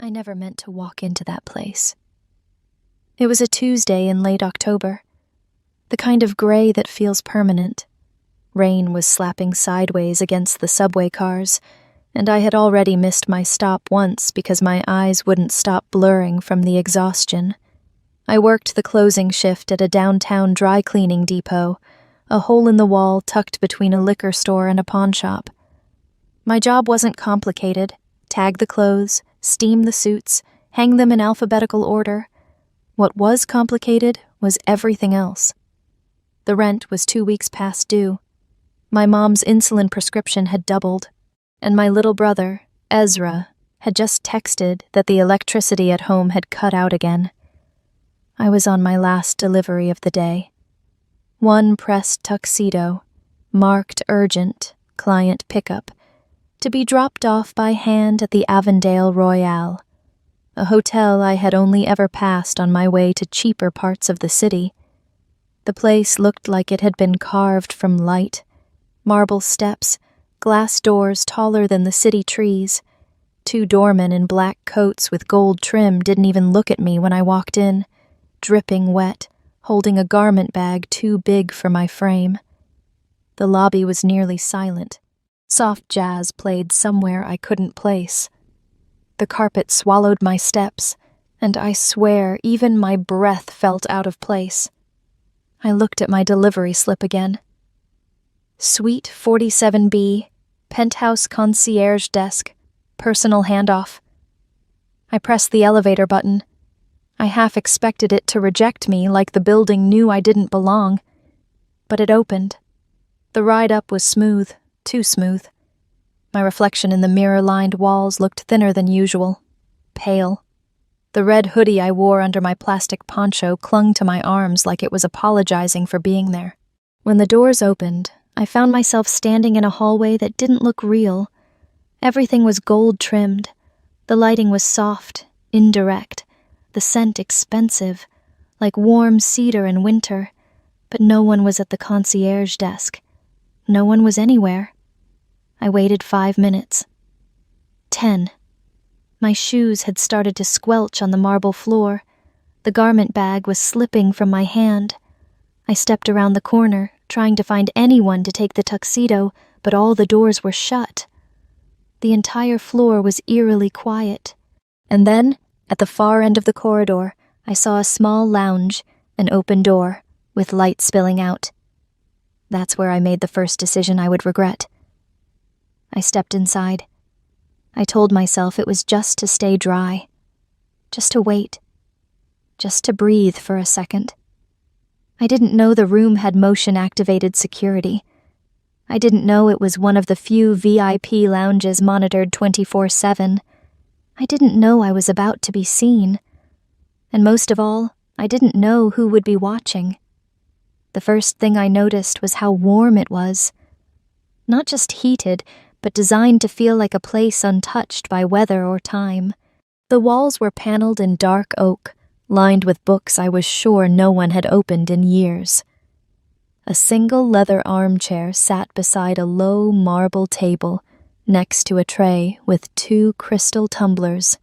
I never meant to walk into that place. It was a Tuesday in late October, the kind of gray that feels permanent. Rain was slapping sideways against the subway cars, and I had already missed my stop once because my eyes wouldn't stop blurring from the exhaustion. I worked the closing shift at a downtown dry cleaning depot, a hole in the wall tucked between a liquor store and a pawn shop. My job wasn't complicated. Tag the clothes, steam the suits, hang them in alphabetical order. What was complicated was everything else. The rent was 2 weeks past due. My mom's insulin prescription had doubled, and my little brother, Ezra, had just texted that the electricity at home had cut out again. I was on my last delivery of the day. One pressed tuxedo, marked urgent, client pickup, to be dropped off by hand at the Avondale Royale, a hotel I had only ever passed on my way to cheaper parts of the city. The place looked like it had been carved from light. Marble steps, glass doors taller than the city trees. 2 doormen in black coats with gold trim didn't even look at me when I walked in, dripping wet, holding a garment bag too big for my frame. The lobby was nearly silent. Soft jazz played somewhere I couldn't place. The carpet swallowed my steps, and I swear even my breath felt out of place. I looked at my delivery slip again. Suite 47B, penthouse concierge desk, personal handoff. I pressed the elevator button. I half expected it to reject me like the building knew I didn't belong. But it opened. The ride up was smooth, too smooth. My reflection in the mirror-lined walls looked thinner than usual, pale. The red hoodie I wore under my plastic poncho clung to my arms like it was apologizing for being there. When the doors opened, I found myself standing in a hallway that didn't look real. Everything was gold-trimmed. The lighting was soft, indirect, the scent expensive, like warm cedar in winter, but no one was at the concierge desk. No one was anywhere. I waited 5 minutes. 10. My shoes had started to squelch on the marble floor. The garment bag was slipping from my hand. I stepped around the corner, trying to find anyone to take the tuxedo, but all the doors were shut. The entire floor was eerily quiet. And then, at the far end of the corridor, I saw a small lounge, an open door, with light spilling out. That's where I made the first decision I would regret. I stepped inside. I told myself it was just to stay dry, just to wait, just to breathe for a second. I didn't know the room had motion-activated security. I didn't know it was one of the few VIP lounges monitored 24/7. I didn't know I was about to be seen. And most of all, I didn't know who would be watching. The first thing I noticed was how warm it was. Not just heated, but designed to feel like a place untouched by weather or time. The walls were paneled in dark oak, lined with books I was sure no one had opened in years. A single leather armchair sat beside a low marble table, next to a tray with 2 crystal tumblers,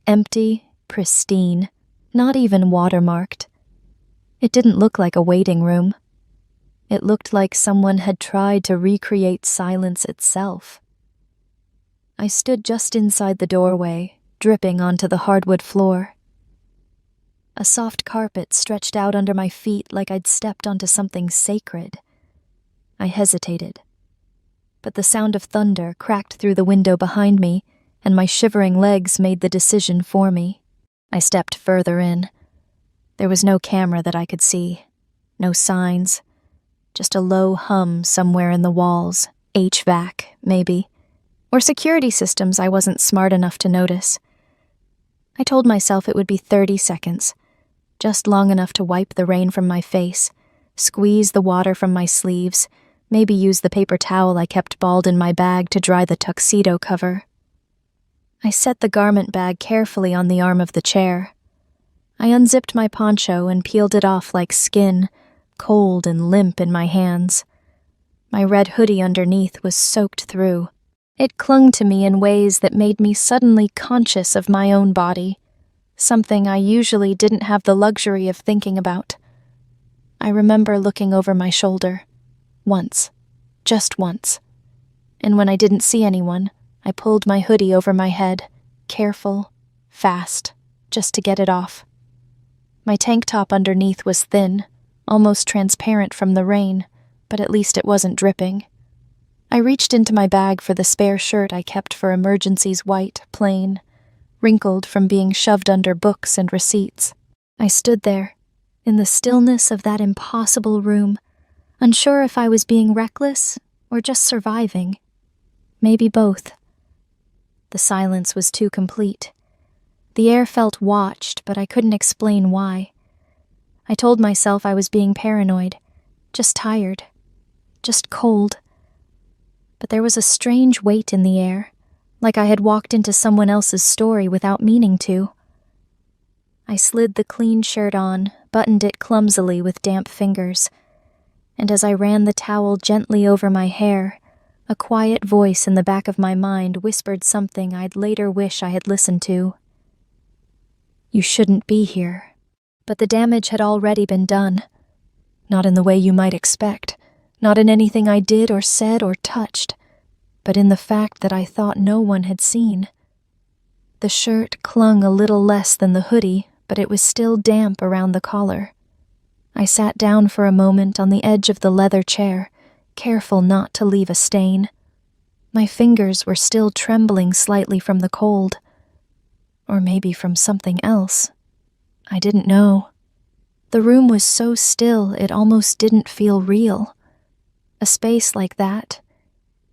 empty, pristine, not even watermarked. It didn't look like a waiting room. It looked like someone had tried to recreate silence itself. I stood just inside the doorway, dripping onto the hardwood floor. A soft carpet stretched out under my feet like I'd stepped onto something sacred. I hesitated. But the sound of thunder cracked through the window behind me, and my shivering legs made the decision for me. I stepped further in. There was no camera that I could see, no signs, just a low hum somewhere in the walls, HVAC, maybe, or security systems I wasn't smart enough to notice. I told myself it would be 30 seconds, just long enough to wipe the rain from my face, squeeze the water from my sleeves, maybe use the paper towel I kept balled in my bag to dry the tuxedo cover. I set the garment bag carefully on the arm of the chair. I unzipped my poncho and peeled it off like skin, cold and limp in my hands. My red hoodie underneath was soaked through. It clung to me in ways that made me suddenly conscious of my own body, something I usually didn't have the luxury of thinking about. I remember looking over my shoulder. Once. Just once. And when I didn't see anyone, I pulled my hoodie over my head, careful, fast, just to get it off. My tank top underneath was thin, almost transparent from the rain, but at least it wasn't dripping. I reached into my bag for the spare shirt I kept for emergencies, white, plain, wrinkled from being shoved under books and receipts. I stood there, in the stillness of that impossible room, unsure if I was being reckless or just surviving. Maybe both. The silence was too complete. The air felt watched, but I couldn't explain why. I told myself I was being paranoid, just tired, just cold. But there was a strange weight in the air, like I had walked into someone else's story without meaning to. I slid the clean shirt on, buttoned it clumsily with damp fingers, and as I ran the towel gently over my hair, a quiet voice in the back of my mind whispered something I'd later wish I had listened to. You shouldn't be here. But the damage had already been done. Not in the way you might expect, not in anything I did or said or touched, but in the fact that I thought no one had seen. The shirt clung a little less than the hoodie, but it was still damp around the collar. I sat down for a moment on the edge of the leather chair, careful not to leave a stain. My fingers were still trembling slightly from the cold. Or maybe from something else. I didn't know. The room was so still it almost didn't feel real. A space like that,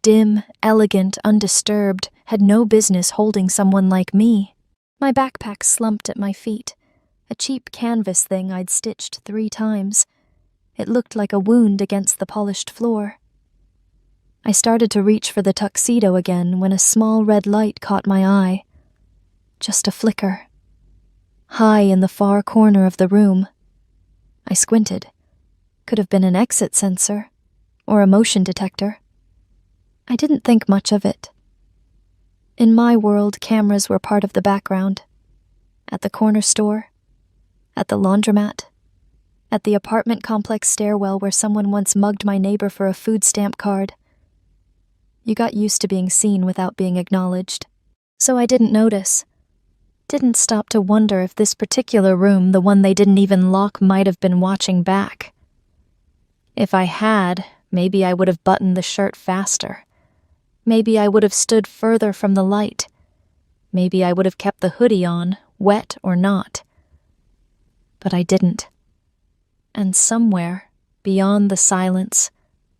dim, elegant, undisturbed, had no business holding someone like me. My backpack slumped at my feet, a cheap canvas thing I'd stitched 3 times. It looked like a wound against the polished floor. I started to reach for the tuxedo again when a small red light caught my eye. Just a flicker. High in the far corner of the room. I squinted. Could have been an exit sensor, or a motion detector. I didn't think much of it. In my world, cameras were part of the background. At the corner store, at the laundromat, at the apartment complex stairwell where someone once mugged my neighbor for a food stamp card. You got used to being seen without being acknowledged, so I didn't notice. Didn't stop to wonder if this particular room, the one they didn't even lock, might have been watching back. If I had, maybe I would have buttoned the shirt faster. Maybe I would have stood further from the light. Maybe I would have kept the hoodie on, wet or not. But I didn't. And somewhere, beyond the silence,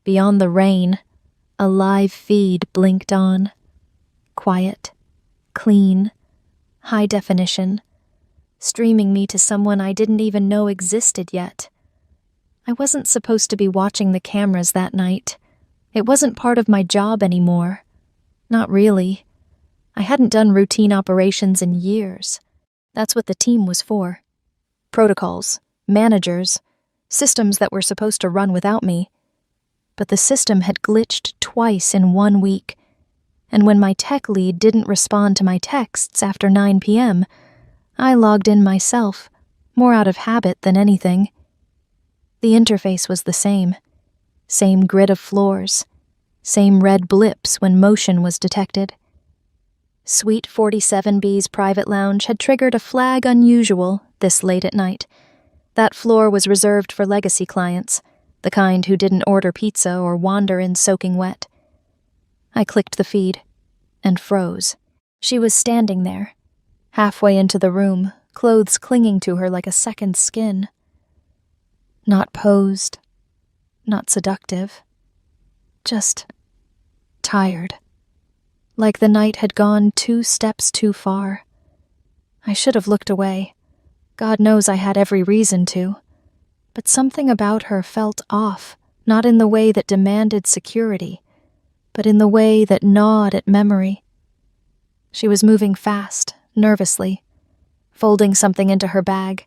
beyond the rain, a live feed blinked on. Quiet, clean, high definition, streaming me to someone I didn't even know existed yet. I wasn't supposed to be watching the cameras that night. It wasn't part of my job anymore. Not really. I hadn't done routine operations in years. That's what the team was for. Protocols, managers, systems that were supposed to run without me. But the system had glitched twice in 1 week. And when my tech lead didn't respond to my texts after 9 p.m., I logged in myself, more out of habit than anything. The interface was the same. Same grid of floors. Same red blips when motion was detected. Suite 47B's private lounge had triggered a flag unusual this late at night. That floor was reserved for legacy clients, the kind who didn't order pizza or wander in soaking wet. I clicked the feed, and froze. She was standing there, halfway into the room, clothes clinging to her like a second skin. Not posed, not seductive, just tired. Like the night had gone 2 steps too far. I should have looked away. God knows I had every reason to. But something about her felt off, not in the way that demanded security, but in the way that gnawed at memory. She was moving fast, nervously, folding something into her bag,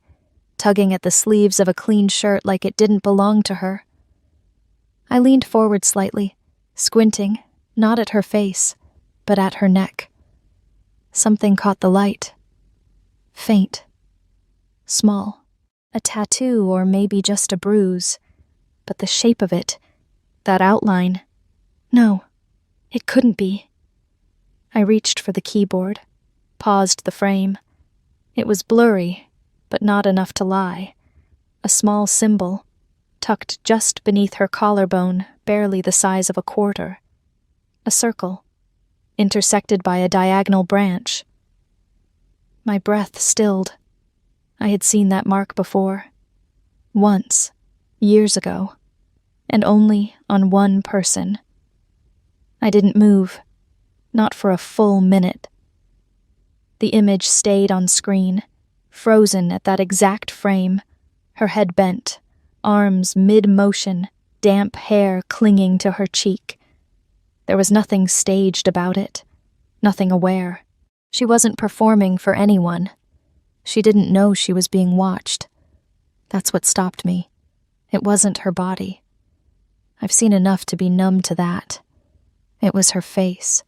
tugging at the sleeves of a clean shirt like it didn't belong to her. I leaned forward slightly, squinting, not at her face, but at her neck. Something caught the light. Faint. Small. A tattoo or maybe just a bruise. But the shape of it, that outline, no, it couldn't be. I reached for the keyboard, paused the frame. It was blurry, but not enough to lie. A small symbol, tucked just beneath her collarbone, barely the size of a quarter. A circle, intersected by a diagonal branch. My breath stilled. I had seen that mark before. Once, years ago, and only on one person. I didn't move, not for a full minute. The image stayed on screen, frozen at that exact frame, her head bent, arms mid-motion, damp hair clinging to her cheek. There was nothing staged about it, nothing aware. She wasn't performing for anyone. She didn't know she was being watched. That's what stopped me. It wasn't her body. I've seen enough to be numb to that. It was her face.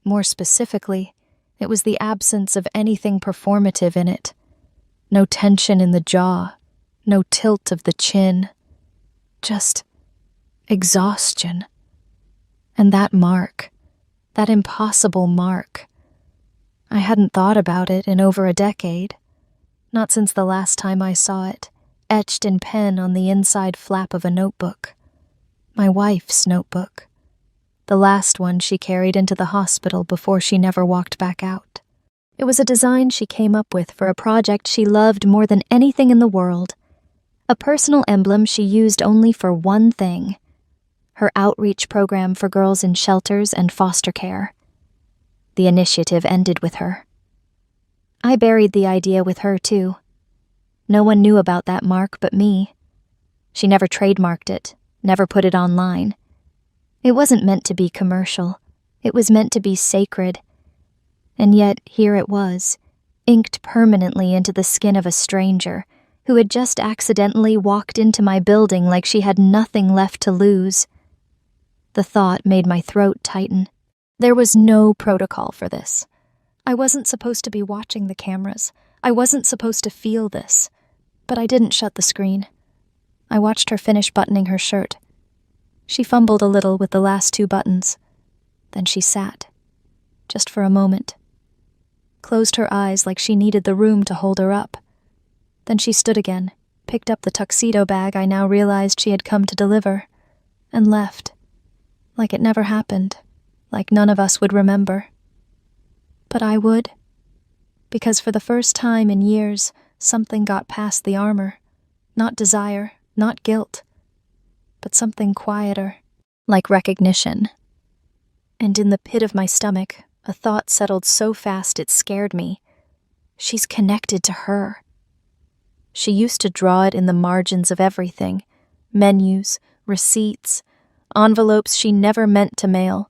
More specifically, it was the absence of anything performative in it. No tension in the jaw, no tilt of the chin. Just exhaustion. And that mark, that impossible mark. I hadn't thought about it in over a decade. Not since the last time I saw it, etched in pen on the inside flap of a notebook. My wife's notebook. The last one she carried into the hospital before she never walked back out. It was a design she came up with for a project she loved more than anything in the world. A personal emblem she used only for one thing: her outreach program for girls in shelters and foster care. The initiative ended with her. I buried the idea with her, too. No one knew about that mark but me. She never trademarked it, never put it online. It wasn't meant to be commercial. It was meant to be sacred. And yet, here it was, inked permanently into the skin of a stranger who had just accidentally walked into my building like she had nothing left to lose. The thought made my throat tighten. There was no protocol for this. I wasn't supposed to be watching the cameras. I wasn't supposed to feel this. But I didn't shut the screen. I watched her finish buttoning her shirt. She fumbled a little with the last two buttons. Then she sat. Just for a moment. Closed her eyes like she needed the room to hold her up. Then she stood again, picked up the tuxedo bag I now realized she had come to deliver, and left. Like it never happened. Like none of us would remember. But I would. Because for the first time in years, something got past the armor. Not desire, not guilt. But something quieter, like recognition. And in the pit of my stomach, a thought settled so fast it scared me. She's connected to her. She used to draw it in the margins of everything. Menus, receipts, envelopes she never meant to mail.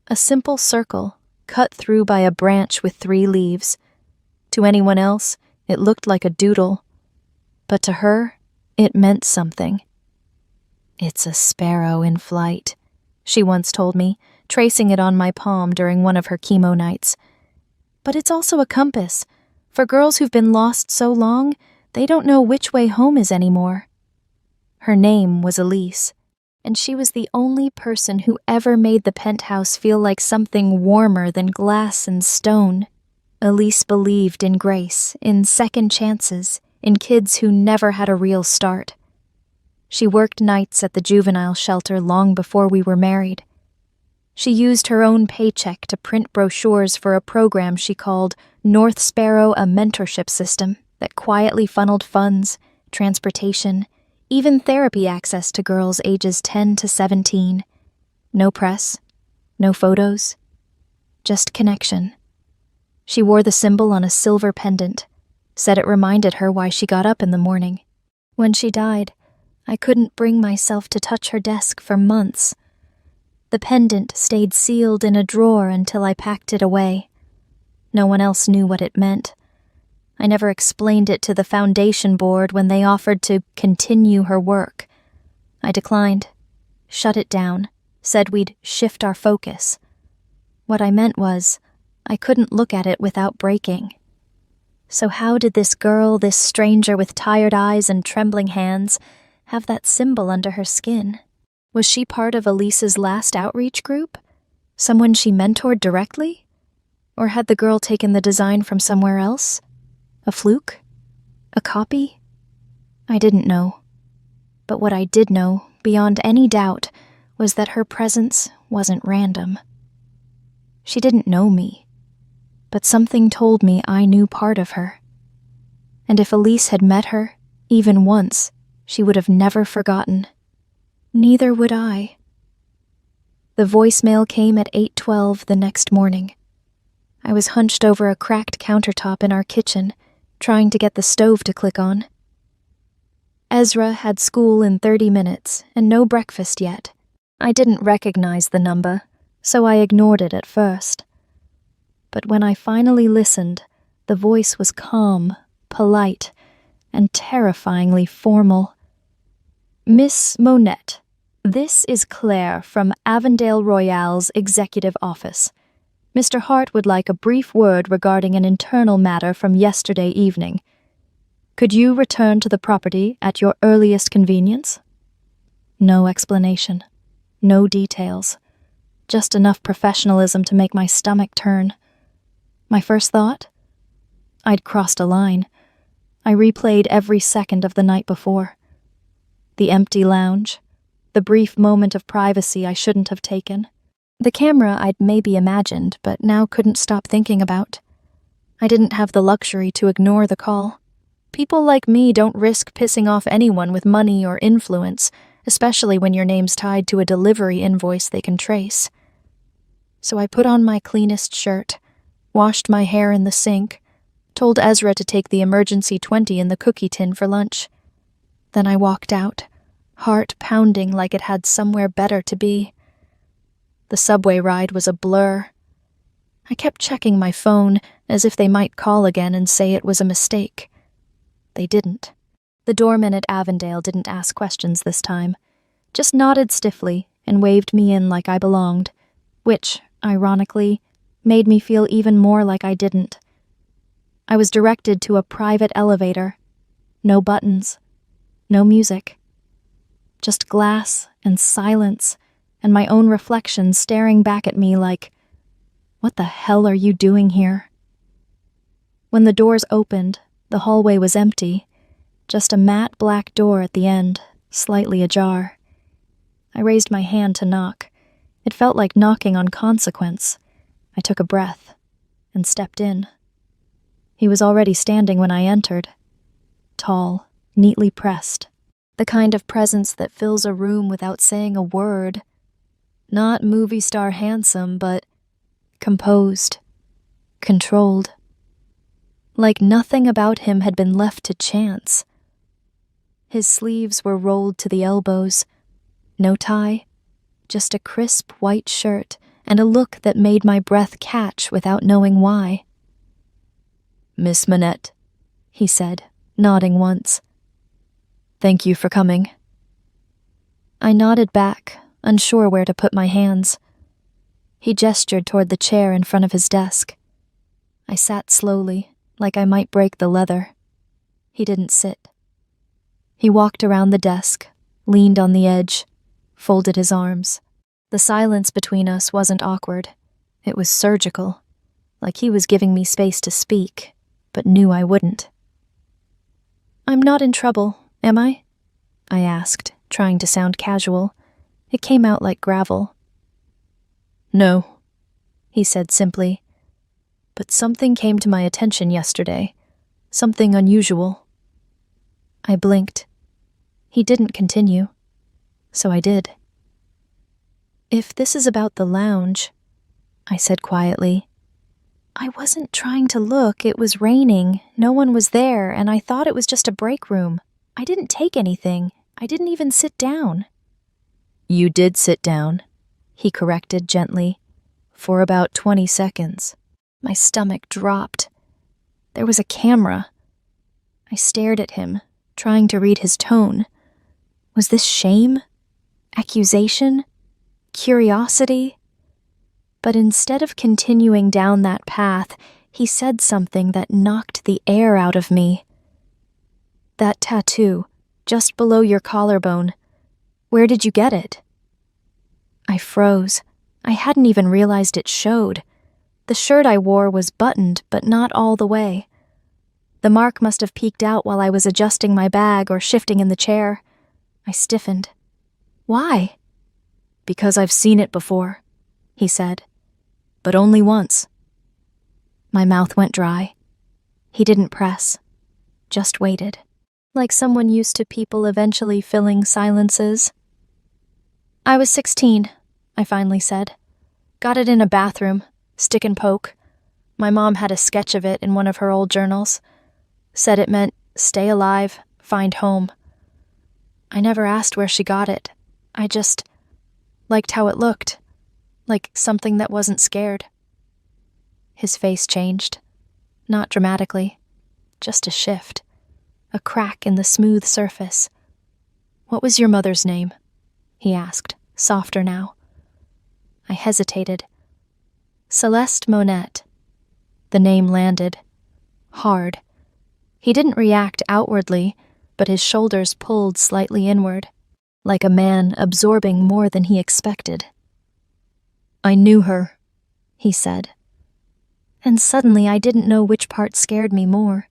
A simple circle, cut through by a branch with 3 leaves. To anyone else, it looked like a doodle. But to her, it meant something. "It's a sparrow in flight," she once told me, tracing it on my palm during one of her chemo nights. But it's also a compass. For girls who've been lost so long, they don't know which way home is anymore. Her name was Elise, and she was the only person who ever made the penthouse feel like something warmer than glass and stone. Elise believed in grace, in second chances, in kids who never had a real start. She worked nights at the juvenile shelter long before we were married. She used her own paycheck to print brochures for a program she called North Sparrow, a mentorship system that quietly funneled funds, transportation, even therapy access to girls ages 10 to 17. No press, no photos, just connection. She wore the symbol on a silver pendant, said it reminded her why she got up in the morning. When she died, I couldn't bring myself to touch her desk for months. The pendant stayed sealed in a drawer until I packed it away. No one else knew what it meant. I never explained it to the foundation board when they offered to continue her work. I declined, shut it down, said we'd shift our focus. What I meant was, I couldn't look at it without breaking. So how did this girl, this stranger with tired eyes and trembling hands, have that symbol under her skin? Was she part of Elise's last outreach group? Someone she mentored directly? Or had the girl taken the design from somewhere else? A fluke? A copy? I didn't know. But what I did know, beyond any doubt, was that her presence wasn't random. She didn't know me, but something told me I knew part of her. And if Elise had met her, even once, she would have never forgotten. Neither would I. The voicemail came at 8:12 the next morning. I was hunched over a cracked countertop in our kitchen, trying to get the stove to click on. Ezra had school in 30 minutes and no breakfast yet. I didn't recognize the number, so I ignored it at first. But when I finally listened, the voice was calm, polite, and terrifyingly formal. "Miss Monette, this is Claire from Avondale Royale's executive office. Mr. Hart would like a brief word regarding an internal matter from yesterday evening. Could you return to the property at your earliest convenience?" No explanation. No details. Just enough professionalism to make my stomach turn. My first thought? I'd crossed a line. I replayed every second of the night before. The empty lounge. The brief moment of privacy I shouldn't have taken. The camera I'd maybe imagined, but now couldn't stop thinking about. I didn't have the luxury to ignore the call. People like me don't risk pissing off anyone with money or influence, especially when your name's tied to a delivery invoice they can trace. So I put on my cleanest shirt, washed my hair in the sink, told Ezra to take the emergency 20 in the cookie tin for lunch. Then I walked out, heart pounding like it had somewhere better to be. The subway ride was a blur. I kept checking my phone, as if they might call again and say it was a mistake. They didn't. The doorman at Avondale didn't ask questions this time, just nodded stiffly and waved me in like I belonged, which, ironically, made me feel even more like I didn't. I was directed to a private elevator. No buttons. No music. Just glass and silence and my own reflection staring back at me like, "What the hell are you doing here?" When the doors opened, the hallway was empty. Just a matte black door at the end, slightly ajar. I raised my hand to knock. It felt like knocking on consequence. I took a breath and stepped in. He was already standing when I entered. Tall, neatly pressed. The kind of presence that fills a room without saying a word. Not movie star handsome, but composed, controlled. Like nothing about him had been left to chance. His sleeves were rolled to the elbows. No tie, just a crisp white shirt and a look that made my breath catch without knowing why. "Miss Monette," he said, nodding once. "Thank you for coming." I nodded back, unsure where to put my hands. He gestured toward the chair in front of his desk. I sat slowly, like I might break the leather. He didn't sit. He walked around the desk, leaned on the edge, folded his arms. The silence between us wasn't awkward. It was surgical, like he was giving me space to speak, but knew I wouldn't. "I'm not in trouble, am I?" I asked, trying to sound casual. It came out like gravel. "No," he said simply. "But something came to my attention yesterday. Something unusual." I blinked. He didn't continue, so I did. "If this is about the lounge," I said quietly. "I wasn't trying to look. It was raining. No one was there, and I thought it was just a break room. I didn't take anything. I didn't even sit down." "You did sit down," he corrected gently, "for about 20 seconds. My stomach dropped. There was a camera. I stared at him, trying to read his tone. Was this shame? Accusation? Curiosity? But instead of continuing down that path, he said something that knocked the air out of me. "That tattoo, just below your collarbone, where did you get it?" I froze. I hadn't even realized it showed. The shirt I wore was buttoned, but not all the way. The mark must have peeked out while I was adjusting my bag or shifting in the chair. I stiffened. "Why?" "Because I've seen it before," he said. "But only once." My mouth went dry. He didn't press, just waited, like someone used to people eventually filling silences. "I was 16, I finally said. "Got it in a bathroom, stick and poke. My mom had a sketch of it in one of her old journals. Said it meant stay alive, find home. I never asked where she got it. I just liked how it looked, like something that wasn't scared." His face changed. Not dramatically, just a shift, a crack in the smooth surface. "What was your mother's name?" he asked, softer now. I hesitated. "Celeste Monette." The name landed. Hard. He didn't react outwardly, but his shoulders pulled slightly inward, like a man absorbing more than he expected. "I knew her," he said. And suddenly I didn't know which part scared me more.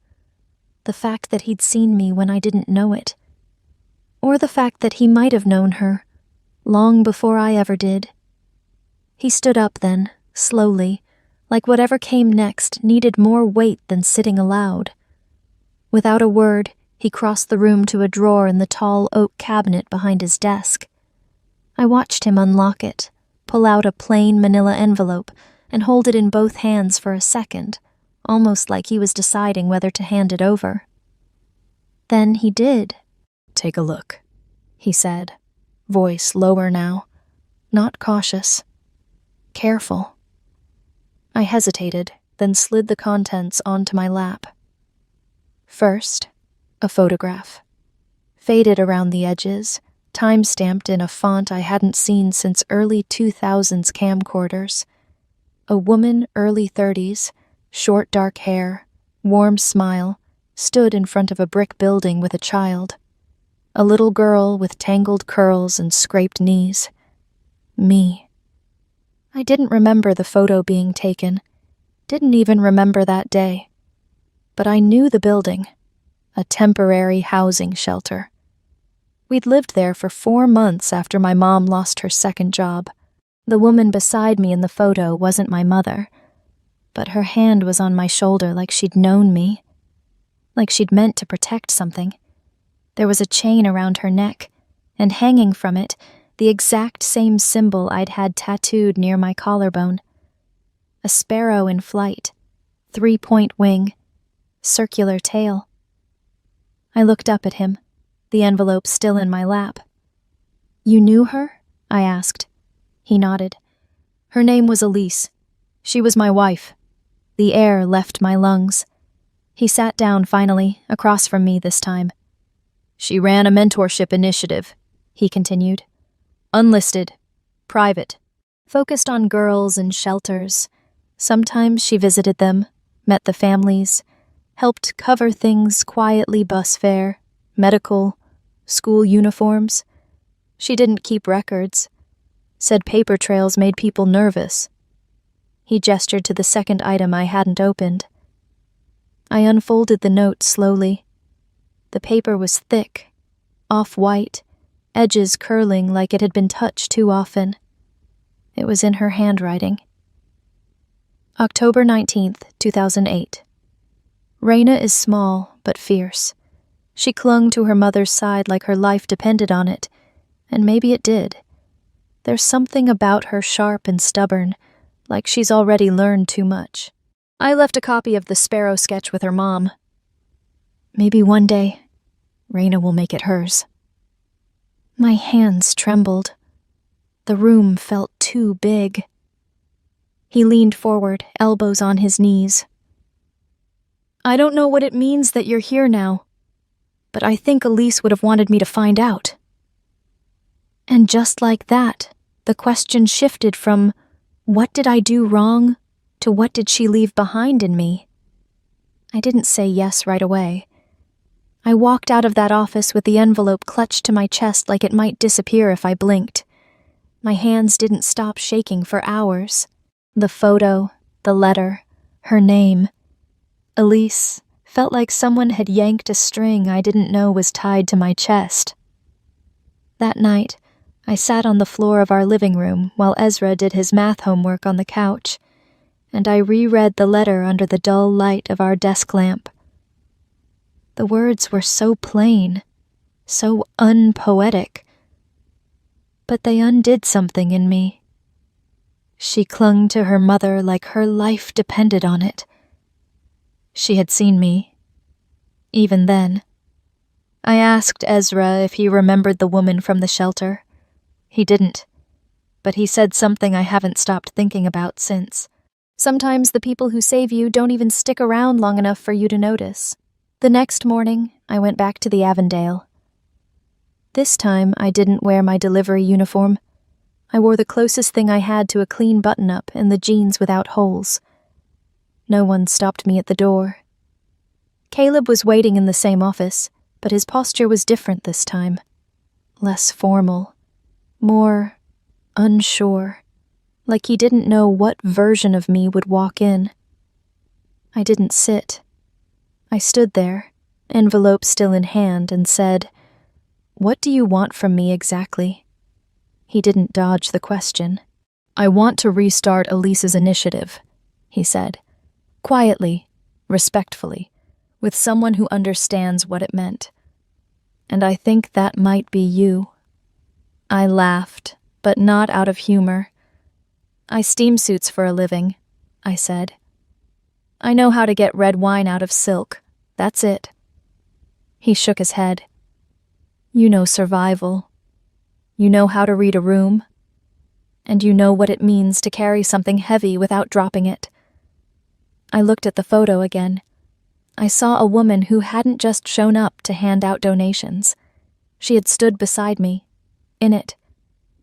The fact that he'd seen me when I didn't know it. Or the fact that he might have known her, long before I ever did. He stood up then, slowly, like whatever came next needed more weight than sitting aloud. Without a word, he crossed the room to a drawer in the tall oak cabinet behind his desk. I watched him unlock it, pull out a plain manila envelope, and hold it in both hands for a second, almost like he was deciding whether to hand it over. Then he did. "Take a look," he said, voice lower now, not cautious. Careful. I hesitated, then slid the contents onto my lap. First, a photograph. Faded around the edges, time-stamped in a font I hadn't seen since early 2000s camcorders. A woman, early 30s, short dark hair, warm smile, stood in front of a brick building with a child. A little girl with tangled curls and scraped knees. Me. I didn't remember the photo being taken, didn't even remember that day. But I knew the building, a temporary housing shelter. We'd lived there for 4 months after my mom lost her second job. The woman beside me in the photo wasn't my mother, but her hand was on my shoulder like she'd known me, like she'd meant to protect something. There was a chain around her neck, and hanging from it, the exact same symbol I'd had tattooed near my collarbone. A sparrow in flight, 3-point wing, circular tail. I looked up at him, the envelope still in my lap. "You knew her?" I asked. He nodded. "Her name was Elise. She was my wife." The air left my lungs. He sat down finally, across from me this time. "She ran a mentorship initiative," he continued. "Unlisted, private, focused on girls in shelters. Sometimes she visited them, met the families, helped cover things quietly: bus fare, medical, school uniforms. She didn't keep records. Said paper trails made people nervous." He gestured to the second item I hadn't opened. I unfolded the note slowly. The paper was thick, off-white, edges curling like it had been touched too often. It was in her handwriting. October 19th, 2008. Raina is small but fierce. She clung to her mother's side like her life depended on it, and maybe it did. There's something about her sharp and stubborn, like she's already learned too much. I left a copy of the sparrow sketch with her mom. Maybe one day, Raina will make it hers. My hands trembled. The room felt too big. He leaned forward, elbows on his knees. "I don't know what it means that you're here now, but I think Elise would have wanted me to find out." And just like that, the question shifted from, What did I do wrong? To what did she leave behind in me? I didn't say yes right away. I walked out of that office with the envelope clutched to my chest like it might disappear if I blinked. My hands didn't stop shaking for hours. The photo, the letter, her name. Elise felt like someone had yanked a string I didn't know was tied to my chest. That night, I sat on the floor of our living room while Ezra did his math homework on the couch, and I reread the letter under the dull light of our desk lamp. The words were so plain, so unpoetic, but they undid something in me. She clung to her mother like her life depended on it. She had seen me. Even then. I asked Ezra if he remembered the woman from the shelter. He didn't, but he said something I haven't stopped thinking about since. Sometimes the people who save you don't even stick around long enough for you to notice. The next morning, I went back to the Avondale. This time, I didn't wear my delivery uniform. I wore the closest thing I had to a clean button-up and the jeans without holes. No one stopped me at the door. Caleb was waiting in the same office, but his posture was different this time. Less formal. More unsure. Like he didn't know what version of me would walk in. I didn't sit. I stood there, envelope still in hand, and said, "What do you want from me exactly?" He didn't dodge the question. "I want to restart Elise's initiative," he said. Quietly, respectfully, with someone who understands what it meant. And I think that might be you. I laughed, but not out of humor. I steam suits for a living, I said. I know how to get red wine out of silk. That's it. He shook his head. You know survival. You know how to read a room. And you know what it means to carry something heavy without dropping it. I looked at the photo again. I saw a woman who hadn't just shown up to hand out donations. She had stood beside me, in it,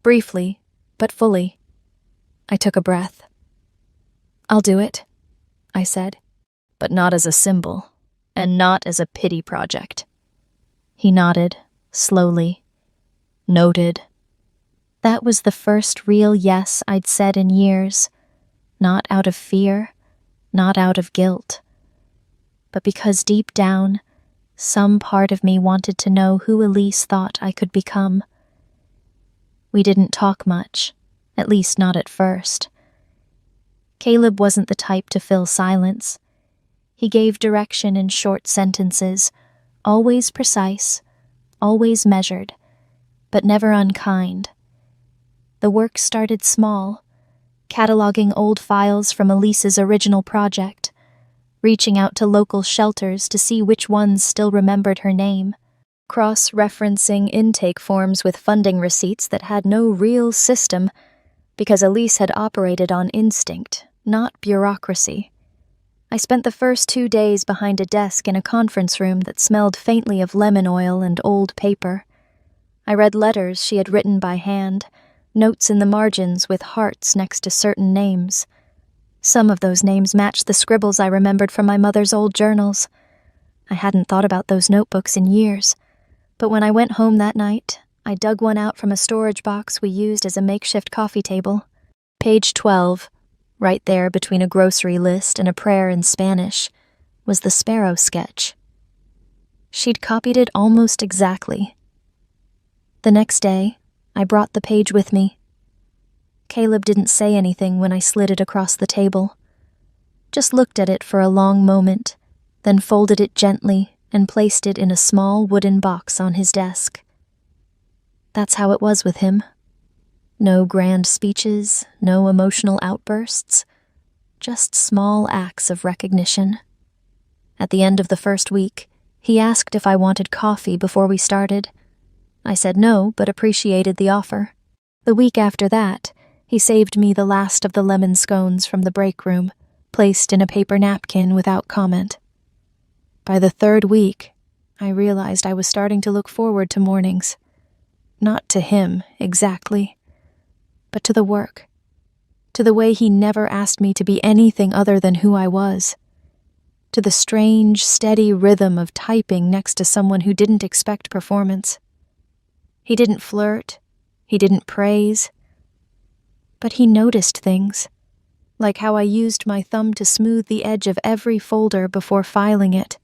briefly, but fully. I took a breath. I'll do it, I said, but not as a symbol, and not as a pity project. He nodded, slowly. Noted. That was the first real yes I'd said in years, not out of fear, not out of guilt, but because deep down, some part of me wanted to know who Elise thought I could become. We didn't talk much, at least not at first. Caleb wasn't the type to fill silence. He gave direction in short sentences, always precise, always measured, but never unkind. The work started small, cataloging old files from Elise's original project, reaching out to local shelters to see which ones still remembered her name, cross-referencing intake forms with funding receipts that had no real system, because Elise had operated on instinct, not bureaucracy. I spent the first 2 days behind a desk in a conference room that smelled faintly of lemon oil and old paper. I read letters she had written by hand, notes in the margins with hearts next to certain names. Some of those names matched the scribbles I remembered from my mother's old journals. I hadn't thought about those notebooks in years, but when I went home that night, I dug one out from a storage box we used as a makeshift coffee table. Page 12, right there between a grocery list and a prayer in Spanish, was the sparrow sketch. She'd copied it almost exactly. The next day, I brought the page with me. Caleb didn't say anything when I slid it across the table. Just looked at it for a long moment, then folded it gently and placed it in a small wooden box on his desk. That's how it was with him. No grand speeches, no emotional outbursts, just small acts of recognition. At the end of the first week, he asked if I wanted coffee before we started. I said no, but appreciated the offer. The week after that, he saved me the last of the lemon scones from the break room, placed in a paper napkin without comment. By the third week, I realized I was starting to look forward to mornings. Not to him, exactly, but to the work, to the way he never asked me to be anything other than who I was, to the strange, steady rhythm of typing next to someone who didn't expect performance. He didn't flirt, he didn't praise, but he noticed things, like how I used my thumb to smooth the edge of every folder before filing it,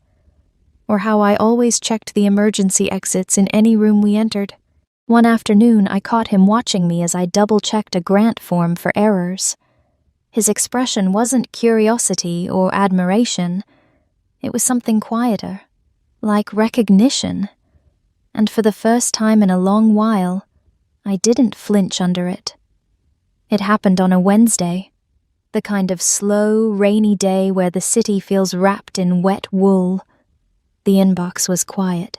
or how I always checked the emergency exits in any room we entered. One afternoon, I caught him watching me as I double-checked a grant form for errors. His expression wasn't curiosity or admiration. It was something quieter, like recognition. And for the first time in a long while, I didn't flinch under it. It happened on a Wednesday, the kind of slow, rainy day where the city feels wrapped in wet wool. The inbox was quiet.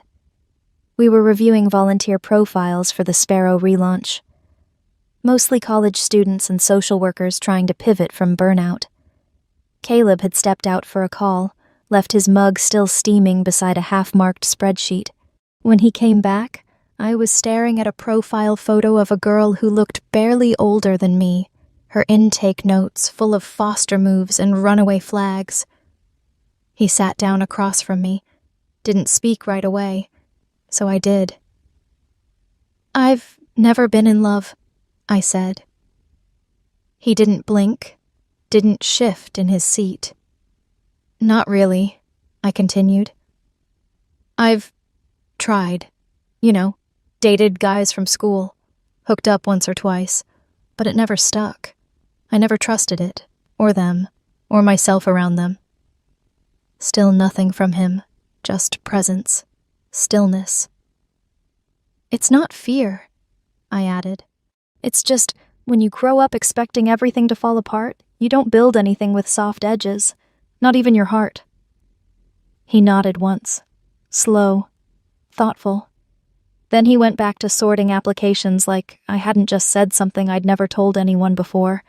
We were reviewing volunteer profiles for the Sparrow relaunch. Mostly college students and social workers trying to pivot from burnout. Caleb had stepped out for a call, left his mug still steaming beside a half-marked spreadsheet. When he came back, I was staring at a profile photo of a girl who looked barely older than me, her intake notes full of foster moves and runaway flags. He sat down across from me, didn't speak right away, so I did. "I've never been in love," I said. He didn't blink, didn't shift in his seat. "Not really," I continued. "I've tried, dated guys from school, hooked up once or twice, but it never stuck. I never trusted it, or them, or myself around them." Still nothing from him, just presence, stillness. "It's not fear," I added. "It's just, when you grow up expecting everything to fall apart, you don't build anything with soft edges, not even your heart." He nodded once, slow, thoughtful. Then he went back to sorting applications like I hadn't just said something I'd never told anyone before.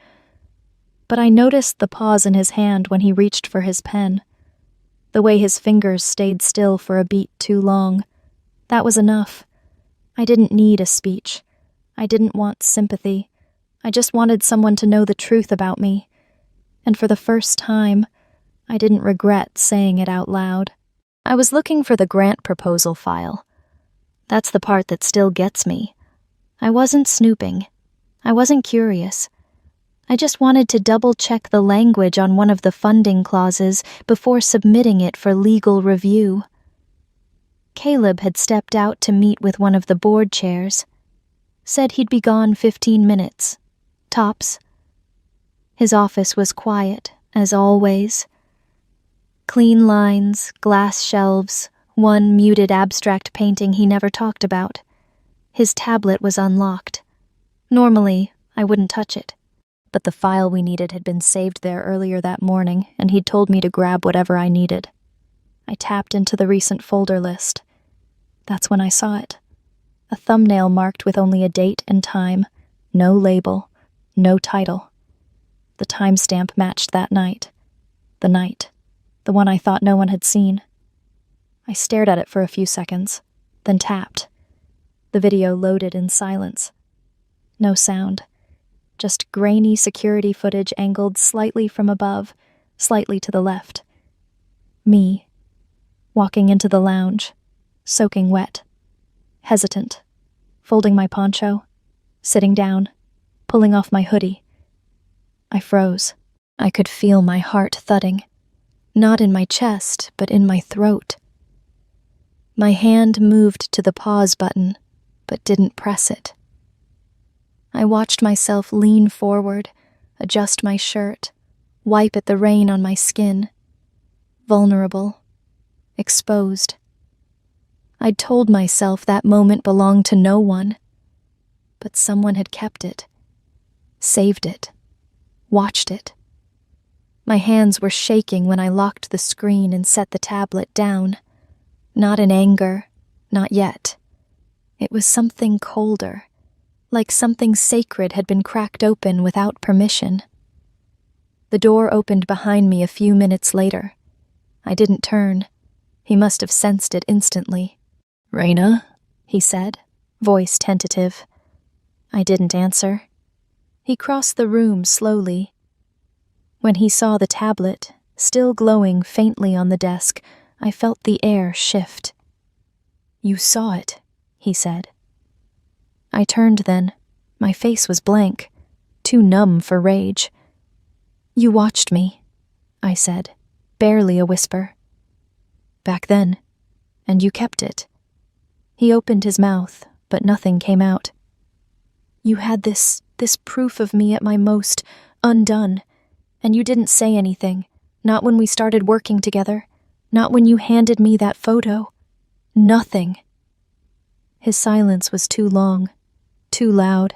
But I noticed the pause in his hand when he reached for his pen. The way his fingers stayed still for a beat too long. That was enough. I didn't need a speech. I didn't want sympathy. I just wanted someone to know the truth about me. And for the first time, I didn't regret saying it out loud. I was looking for the grant proposal file. That's the part that still gets me. I wasn't snooping. I wasn't curious. I just wanted to double-check the language on one of the funding clauses before submitting it for legal review. Caleb had stepped out to meet with one of the board chairs. Said he'd be gone 15 minutes. Tops. His office was quiet, as always. Clean lines, glass shelves, one muted abstract painting he never talked about. His tablet was unlocked. Normally, I wouldn't touch it. But the file we needed had been saved there earlier that morning, and he'd told me to grab whatever I needed. I tapped into the recent folder list. That's when I saw it. A thumbnail marked with only a date and time, no label, no title. The timestamp matched that night. The one I thought no one had seen. I stared at it for a few seconds, then tapped. The video loaded in silence. No sound. Just grainy security footage angled slightly from above, slightly to the left. Me, walking into the lounge, soaking wet, hesitant, folding my poncho, sitting down, pulling off my hoodie. I froze. I could feel my heart thudding, not in my chest, but in my throat. My hand moved to the pause button, but didn't press it. I watched myself lean forward, adjust my shirt, wipe at the rain on my skin. Vulnerable. Exposed. I'd told myself that moment belonged to no one. But someone had kept it. Saved it. Watched it. My hands were shaking when I locked the screen and set the tablet down. Not in anger. Not yet. It was something colder. Like something sacred had been cracked open without permission. The door opened behind me a few minutes later. I didn't turn. He must have sensed it instantly. "Raina?" he said, voice tentative. I didn't answer. He crossed the room slowly. When he saw the tablet, still glowing faintly on the desk, I felt the air shift. "You saw it," he said. I turned then. My face was blank, too numb for rage. "You watched me," I said, barely a whisper. "Back then, and you kept it." He opened his mouth, but nothing came out. "You had this proof of me at my most undone, and you didn't say anything, not when we started working together, not when you handed me that photo. Nothing." His silence was too long, too loud.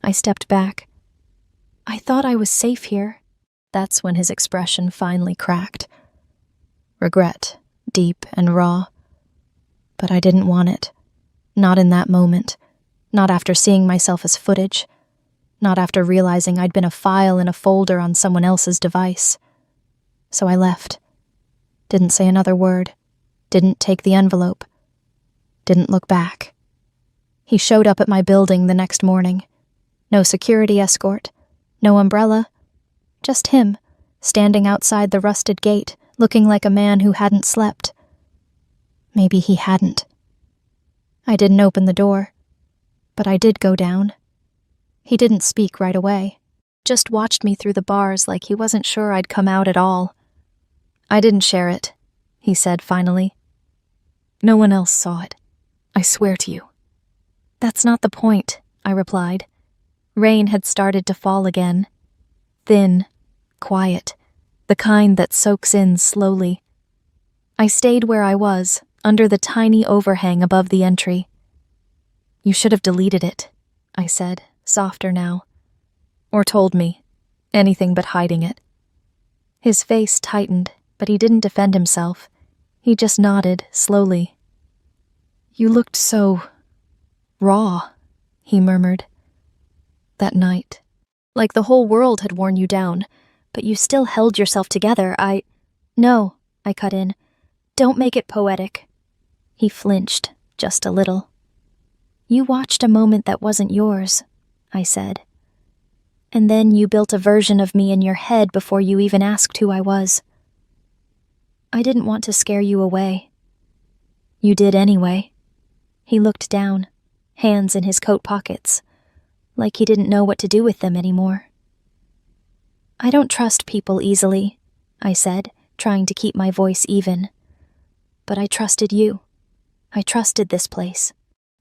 I stepped back. "I thought I was safe here." That's when his expression finally cracked. Regret, deep and raw. But I didn't want it. Not in that moment. Not after seeing myself as footage. Not after realizing I'd been a file in a folder on someone else's device. So I left. Didn't say another word. Didn't take the envelope. Didn't look back. He showed up at my building the next morning. No security escort. No umbrella. Just him, standing outside the rusted gate, looking like a man who hadn't slept. Maybe he hadn't. I didn't open the door. But I did go down. He didn't speak right away. Just watched me through the bars like he wasn't sure I'd come out at all. "I didn't share it," he said finally. "No one else saw it. I swear to you." "That's not the point," I replied. Rain had started to fall again. Thin, quiet, the kind that soaks in slowly. I stayed where I was, under the tiny overhang above the entry. "You should have deleted it," I said, softer now. "Or told me. Anything but hiding it." His face tightened, but he didn't defend himself. He just nodded, slowly. "You looked so raw," he murmured. "That night. Like the whole world had worn you down, but you still held yourself together. No," I cut in. "Don't make it poetic." He flinched, just a little. "You watched a moment that wasn't yours," I said. "And then you built a version of me in your head before you even asked who I was. I didn't want to scare you away. You did anyway." He looked down, hands in his coat pockets, like he didn't know what to do with them anymore. "I don't trust people easily," I said, trying to keep my voice even. "But I trusted you. I trusted this place.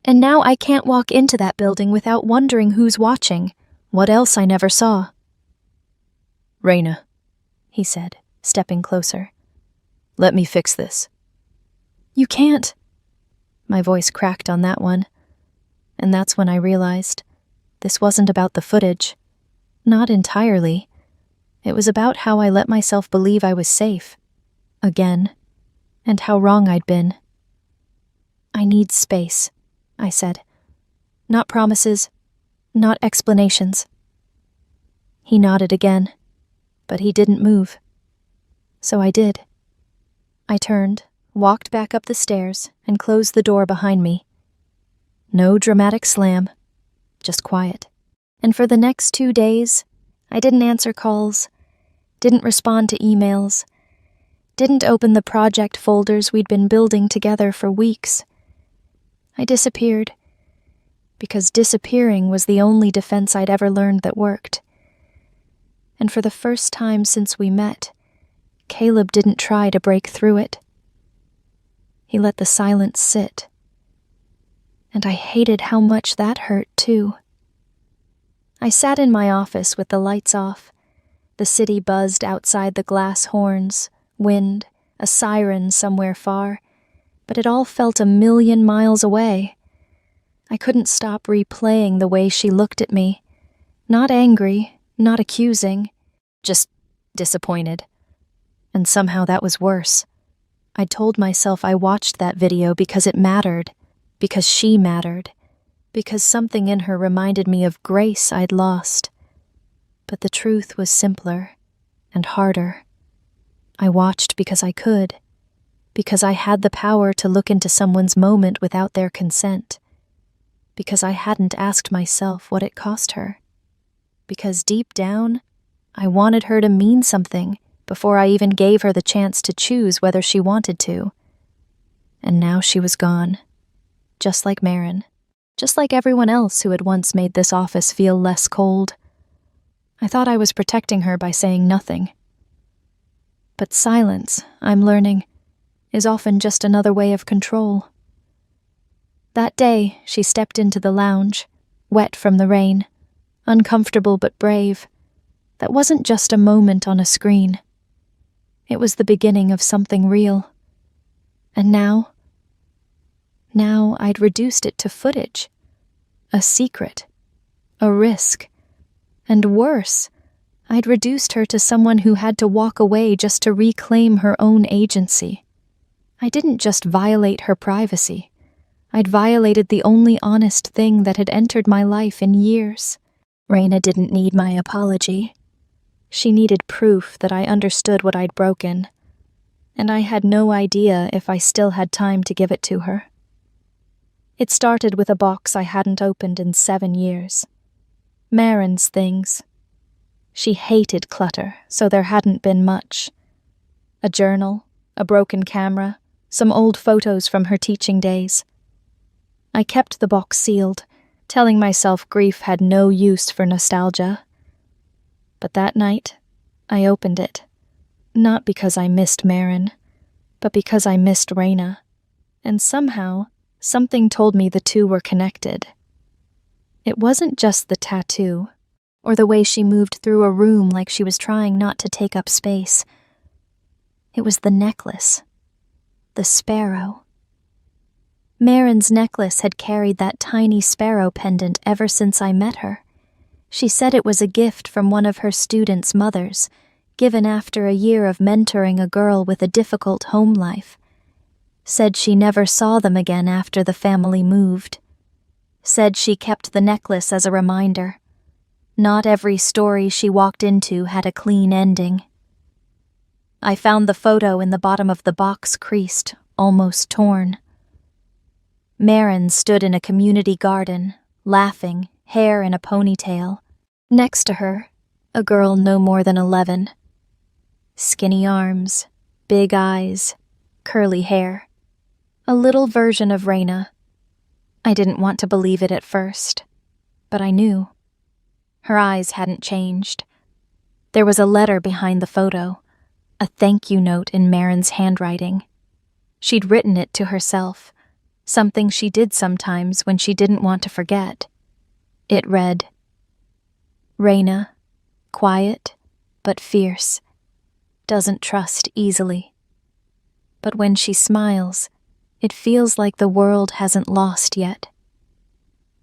And now I can't walk into that building without wondering who's watching, what else I never saw." "Raina," he said, stepping closer. "Let me fix this." "You can't." My voice cracked on that one. And that's when I realized this wasn't about the footage. Not entirely. It was about how I let myself believe I was safe. Again. And how wrong I'd been. "I need space," I said. "Not promises. Not explanations." He nodded again. But he didn't move. So I did. I turned, walked back up the stairs, and closed the door behind me. No dramatic slam. Just quiet. And for the next 2 days, I didn't answer calls, didn't respond to emails, didn't open the project folders we'd been building together for weeks. I disappeared, because disappearing was the only defense I'd ever learned that worked. And for the first time since we met, Caleb didn't try to break through it. He let the silence sit. And I hated how much that hurt, too. I sat in my office with the lights off. The city buzzed outside the glass horns, wind, a siren somewhere far, but it all felt 1,000,000 miles away. I couldn't stop replaying the way she looked at me. Not angry, not accusing, just disappointed. And somehow that was worse. I told myself I watched that video because it mattered, because she mattered, because something in her reminded me of grace I'd lost. But the truth was simpler and harder. I watched because I could, because I had the power to look into someone's moment without their consent, because I hadn't asked myself what it cost her, because deep down, I wanted her to mean something before I even gave her the chance to choose whether she wanted to. And now she was gone. Just like Marin. Just like everyone else who had once made this office feel less cold. I thought I was protecting her by saying nothing. But silence, I'm learning, is often just another way of control. That day, she stepped into the lounge, wet from the rain, uncomfortable but brave. That wasn't just a moment on a screen. It was the beginning of something real. And now I'd reduced it to footage. A secret. A risk. And worse, I'd reduced her to someone who had to walk away just to reclaim her own agency. I didn't just violate her privacy. I'd violated the only honest thing that had entered my life in years. Raina didn't need my apology. She needed proof that I understood what I'd broken, and I had no idea if I still had time to give it to her. It started with a box I hadn't opened in 7 years. Marin's things. She hated clutter, so there hadn't been much. A journal, a broken camera, some old photos from her teaching days. I kept the box sealed, telling myself grief had no use for nostalgia. But that night, I opened it. Not because I missed Marin, but because I missed Raina. And somehow, something told me the two were connected. It wasn't just the tattoo, or the way she moved through a room like she was trying not to take up space. It was the necklace. The sparrow. Marin's necklace had carried that tiny sparrow pendant ever since I met her. She said it was a gift from one of her students' mothers, given after a year of mentoring a girl with a difficult home life. Said she never saw them again after the family moved. Said she kept the necklace as a reminder. Not every story she walked into had a clean ending. I found the photo in the bottom of the box creased, almost torn. Marin stood in a community garden, laughing, hair in a ponytail. Next to her, a girl no more than 11. Skinny arms, big eyes, curly hair. A little version of Raina. I didn't want to believe it at first, but I knew. Her eyes hadn't changed. There was a letter behind the photo, a thank you note in Marin's handwriting. She'd written it to herself, something she did sometimes when she didn't want to forget. It read, Raina, quiet but fierce, doesn't trust easily. But when she smiles, it feels like the world hasn't lost yet.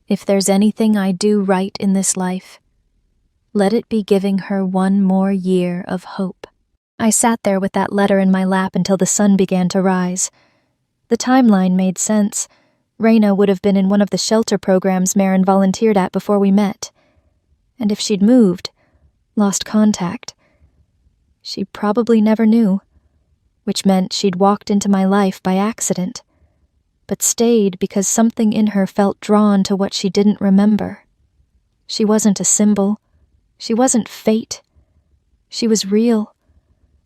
If there's anything I do right in this life, let it be giving her one more year of hope. I sat there with that letter in my lap until the sun began to rise. The timeline made sense. Raina would have been in one of the shelter programs Marin volunteered at before we met. And if she'd moved, lost contact, she probably never knew, which meant she'd walked into my life by accident, but stayed because something in her felt drawn to what she didn't remember. She wasn't a symbol. She wasn't fate. She was real,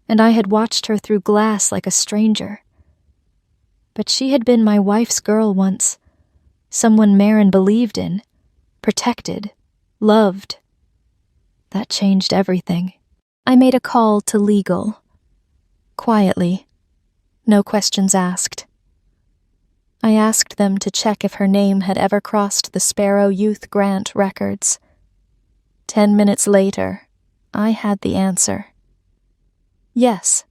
and I had watched her through glass like a stranger. But she had been my wife's girl once, someone Marin believed in, protected, loved. That changed everything. I made a call to legal. Quietly. No questions asked. I asked them to check if her name had ever crossed the Sparrow Youth Grant records. 10 minutes later, I had the answer. Yes,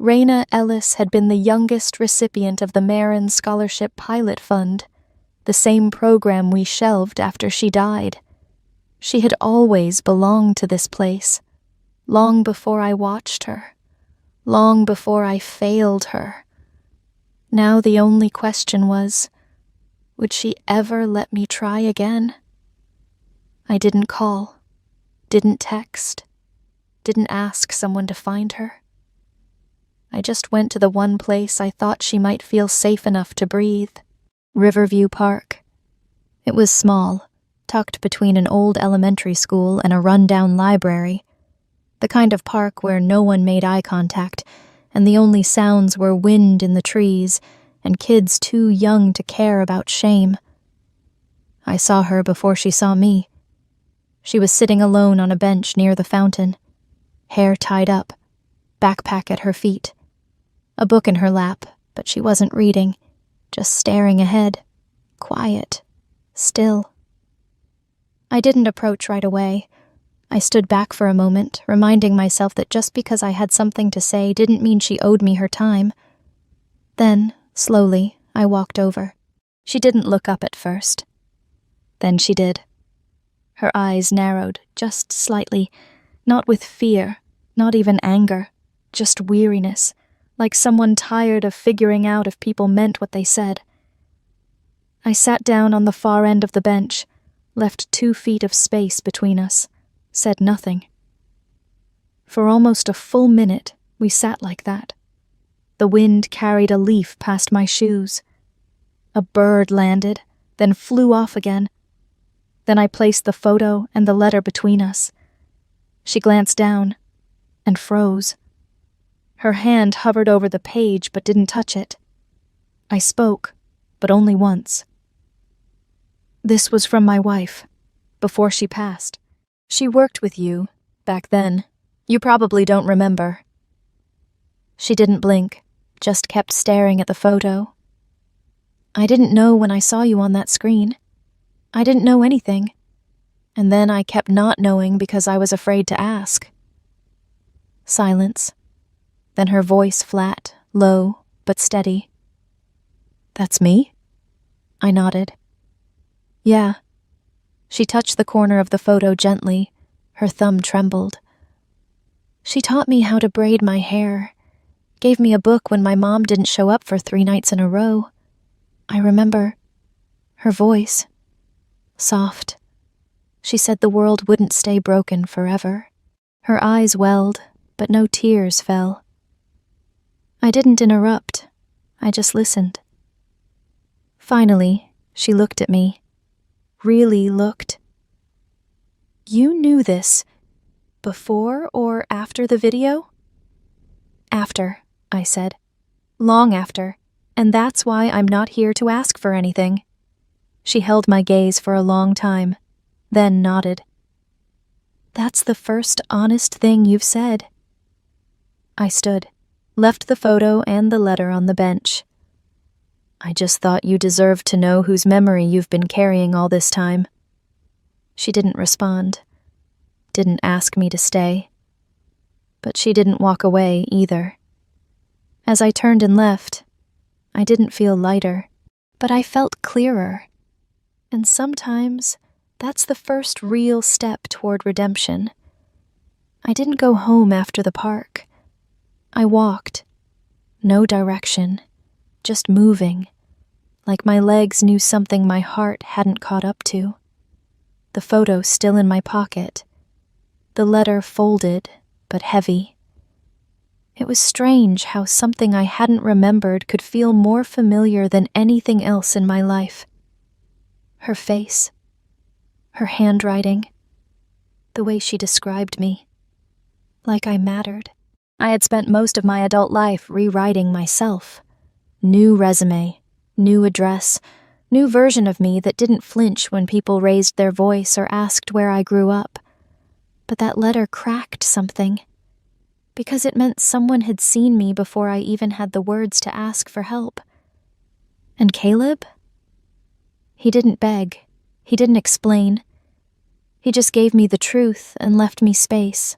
Raina Ellis had been the youngest recipient of the Marin Scholarship Pilot Fund, the same program we shelved after she died. She had always belonged to this place, long before I watched her, long before I failed her. Now the only question was, would she ever let me try again? I didn't call, didn't text, didn't ask someone to find her. I just went to the one place I thought she might feel safe enough to breathe, Riverview Park. It was small, tucked between an old elementary school and a run-down library, the kind of park where no one made eye contact, and the only sounds were wind in the trees and kids too young to care about shame. I saw her before she saw me. She was sitting alone on a bench near the fountain, hair tied up, backpack at her feet, a book in her lap, but she wasn't reading, just staring ahead, quiet, still. I didn't approach right away. I stood back for a moment, reminding myself that just because I had something to say didn't mean she owed me her time. Then, slowly, I walked over. She didn't look up at first. Then she did. Her eyes narrowed, just slightly, not with fear, not even anger, just weariness, like someone tired of figuring out if people meant what they said. I sat down on the far end of the bench, left 2 feet of space between us, said nothing. For almost a full minute, we sat like that. The wind carried a leaf past my shoes. A bird landed, then flew off again. Then I placed the photo and the letter between us. She glanced down and froze. Her hand hovered over the page but didn't touch it. I spoke, but only once. This was from my wife, before she passed. She worked with you, back then. You probably don't remember. She didn't blink, just kept staring at the photo. I didn't know when I saw you on that screen. I didn't know anything. And then I kept not knowing because I was afraid to ask. Silence. Then her voice flat, low, but steady. That's me? I nodded. Yeah. She touched the corner of the photo gently. Her thumb trembled. She taught me how to braid my hair. Gave me a book when my mom didn't show up for 3 nights in a row. I remember her voice. Soft. She said the world wouldn't stay broken forever. Her eyes welled, but no tears fell. I didn't interrupt. I just listened. Finally, she looked at me. Really looked. You knew this before or after the video? After, I said. Long after, and that's why I'm not here to ask for anything. She held my gaze for a long time, then nodded. That's the first honest thing you've said. I stood, left the photo and the letter on the bench. I just thought you deserved to know whose memory you've been carrying all this time. She didn't respond, didn't ask me to stay. But she didn't walk away either. As I turned and left, I didn't feel lighter, but I felt clearer. And sometimes that's the first real step toward redemption. I didn't go home after the park. I walked. No direction, just moving, like my legs knew something my heart hadn't caught up to. The photo still in my pocket. The letter folded, but heavy. It was strange how something I hadn't remembered could feel more familiar than anything else in my life. Her face, her handwriting, the way she described me. Like I mattered. I had spent most of my adult life rewriting myself. New resume, new address, new version of me that didn't flinch when people raised their voice or asked where I grew up. But that letter cracked something. Because it meant someone had seen me before I even had the words to ask for help. And Caleb? He didn't beg. He didn't explain. He just gave me the truth and left me space.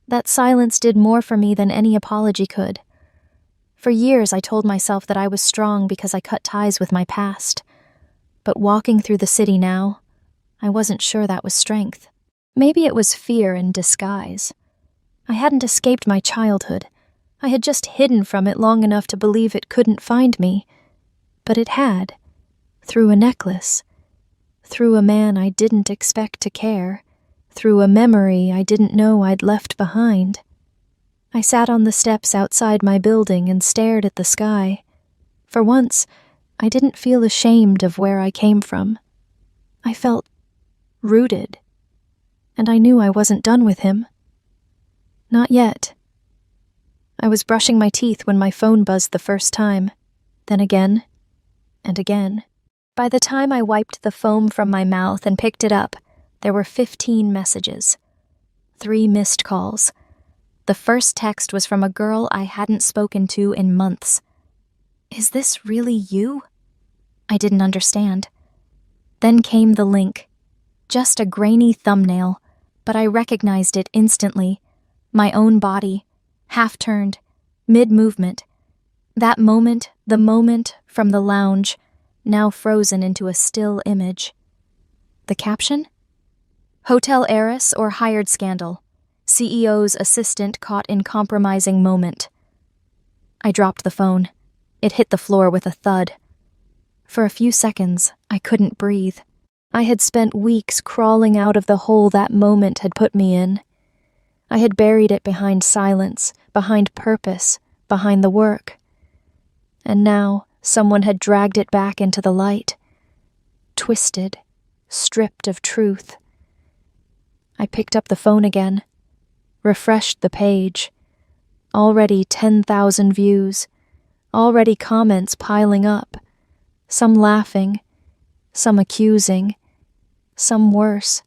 That silence did more for me than any apology could. For years I told myself that I was strong because I cut ties with my past. But walking through the city now, I wasn't sure that was strength. Maybe it was fear in disguise. I hadn't escaped my childhood. I had just hidden from it long enough to believe it couldn't find me. But it had. Through a necklace. Through a man I didn't expect to care. Through a memory I didn't know I'd left behind. I sat on the steps outside my building and stared at the sky. For once, I didn't feel ashamed of where I came from. I felt rooted, and I knew I wasn't done with him. Not yet. I was brushing my teeth when my phone buzzed the first time, then again, and again. By the time I wiped the foam from my mouth and picked it up, there were 15 messages. 3 missed calls. The first text was from a girl I hadn't spoken to in months. Is this really you? I didn't understand. Then came the link. Just a grainy thumbnail, but I recognized it instantly. My own body, half-turned, mid-movement. That moment, the moment from the lounge, now frozen into a still image. The caption? Hotel heiress or hired scandal. CEO's assistant caught in compromising moment. I dropped the phone. It hit the floor with a thud. For a few seconds, I couldn't breathe. I had spent weeks crawling out of the hole that moment had put me in. I had buried it behind silence, behind purpose, behind the work. And now, someone had dragged it back into the light. Twisted, stripped of truth. I picked up the phone again, refreshed the page. Already 10,000 views, already comments piling up, some laughing, some accusing, some worse.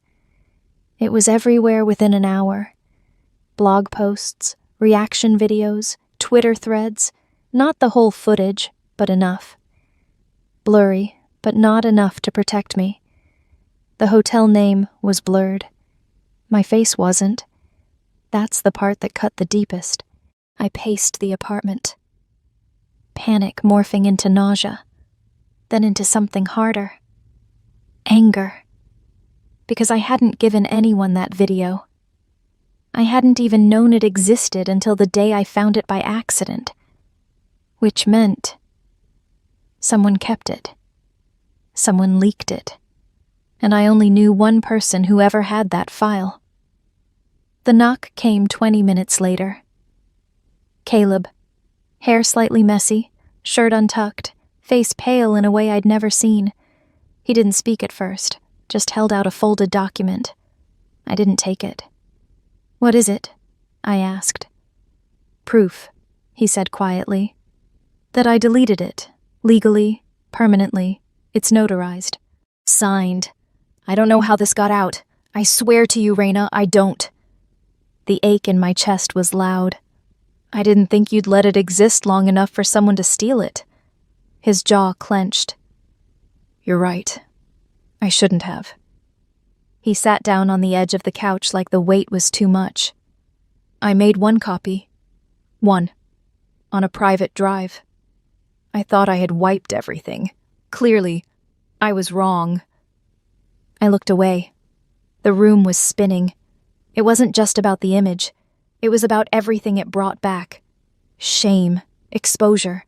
It was everywhere within an hour. Blog posts, reaction videos, Twitter threads, not the whole footage, but enough. Blurry, but not enough to protect me. The hotel name was blurred. My face wasn't. That's the part that cut the deepest. I paced the apartment. Panic morphing into nausea, then into something harder. Anger. Because I hadn't given anyone that video. I hadn't even known it existed until the day I found it by accident. Which meant someone kept it. Someone leaked it. And I only knew one person who ever had that file. The knock came 20 minutes later. Caleb. Hair slightly messy, shirt untucked, face pale in a way I'd never seen. He didn't speak at first, just held out a folded document. I didn't take it. What is it? I asked. Proof, he said quietly. That I deleted it, legally, permanently. It's notarized. Signed. I don't know how this got out. I swear to you, Raina, I don't. The ache in my chest was loud. I didn't think you'd let it exist long enough for someone to steal it. His jaw clenched. You're right. I shouldn't have. He sat down on the edge of the couch like the weight was too much. I made one copy. One. On a private drive. I thought I had wiped everything. Clearly, I was wrong. I looked away. The room was spinning. It wasn't just about the image. It was about everything it brought back. Shame, exposure,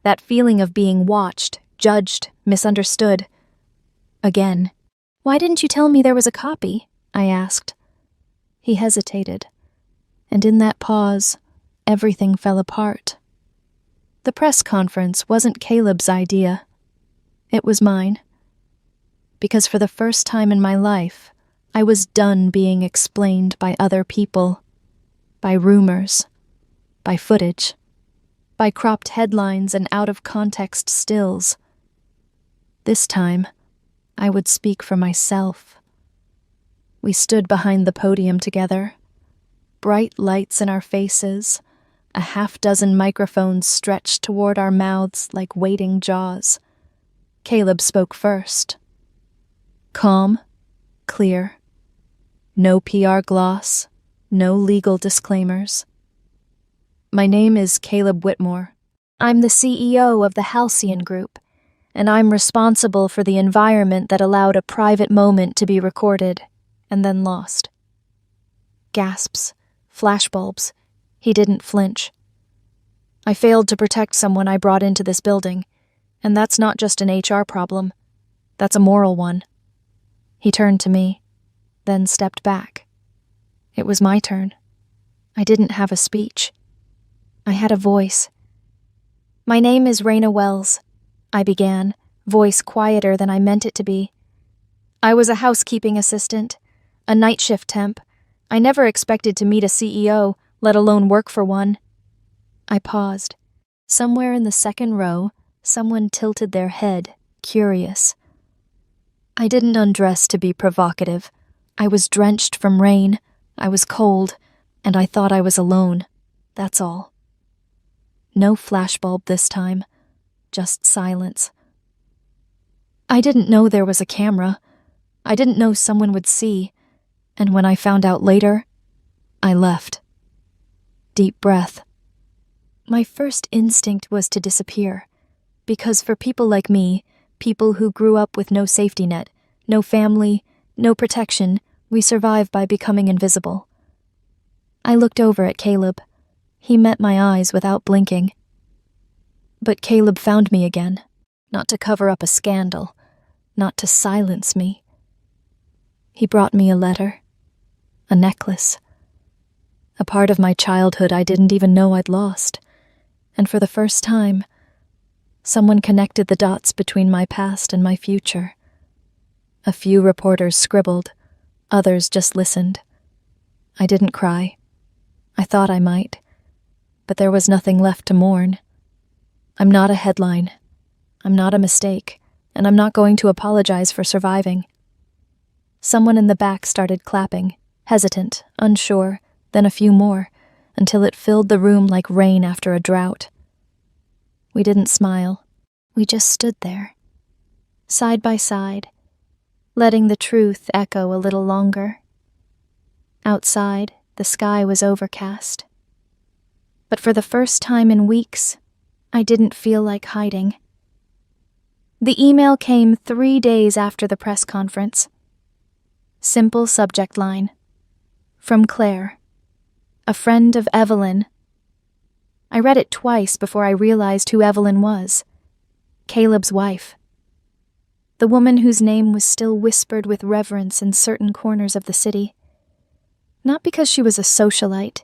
that feeling of being watched, judged, misunderstood. Again. Why didn't you tell me there was a copy? I asked. He hesitated. And in that pause, everything fell apart. The press conference wasn't Caleb's idea. It was mine. Because for the first time in my life, I was done being explained by other people, by rumors, by footage, by cropped headlines and out-of-context stills. This time, I would speak for myself. We stood behind the podium together, bright lights in our faces, a half-dozen microphones stretched toward our mouths like waiting jaws. Caleb spoke first. Calm, clear. No PR gloss, no legal disclaimers. My name is Caleb Whitmore. I'm the CEO of the Halcyon Group, and I'm responsible for the environment that allowed a private moment to be recorded and then lost. Gasps, flashbulbs. He didn't flinch. I failed to protect someone I brought into this building, and that's not just an HR problem. That's a moral one. He turned to me, then stepped back. It was my turn. I didn't have a speech. I had a voice. My name is Raina Wells, I began, voice quieter than I meant it to be. I was a housekeeping assistant, a night shift temp. I never expected to meet a CEO, let alone work for one. I paused. Somewhere in the second row, someone tilted their head, curious. I didn't undress to be provocative. I was drenched from rain, I was cold, and I thought I was alone. That's all. No flashbulb this time, just silence. I didn't know there was a camera. I didn't know someone would see, and when I found out later, I left. Deep breath. My first instinct was to disappear, because for people like me, people who grew up with no safety net, no family, no protection, we survive by becoming invisible. I looked over at Caleb. He met my eyes without blinking. But Caleb found me again, not to cover up a scandal, not to silence me. He brought me a letter, a necklace, a part of my childhood I didn't even know I'd lost, and for the first time, someone connected the dots between my past and my future. A few reporters scribbled, others just listened. I didn't cry. I thought I might, but there was nothing left to mourn. I'm not a headline. I'm not a mistake, and I'm not going to apologize for surviving. Someone in the back started clapping, hesitant, unsure, then a few more, until it filled the room like rain after a drought. We didn't smile. We just stood there, side by side, letting the truth echo a little longer. Outside, the sky was overcast. But for the first time in weeks, I didn't feel like hiding. The email came 3 days after the press conference. Simple subject line. From Claire. A friend of Evelyn. I read it twice before I realized who Evelyn was. Caleb's wife. The woman whose name was still whispered with reverence in certain corners of the city. Not because she was a socialite,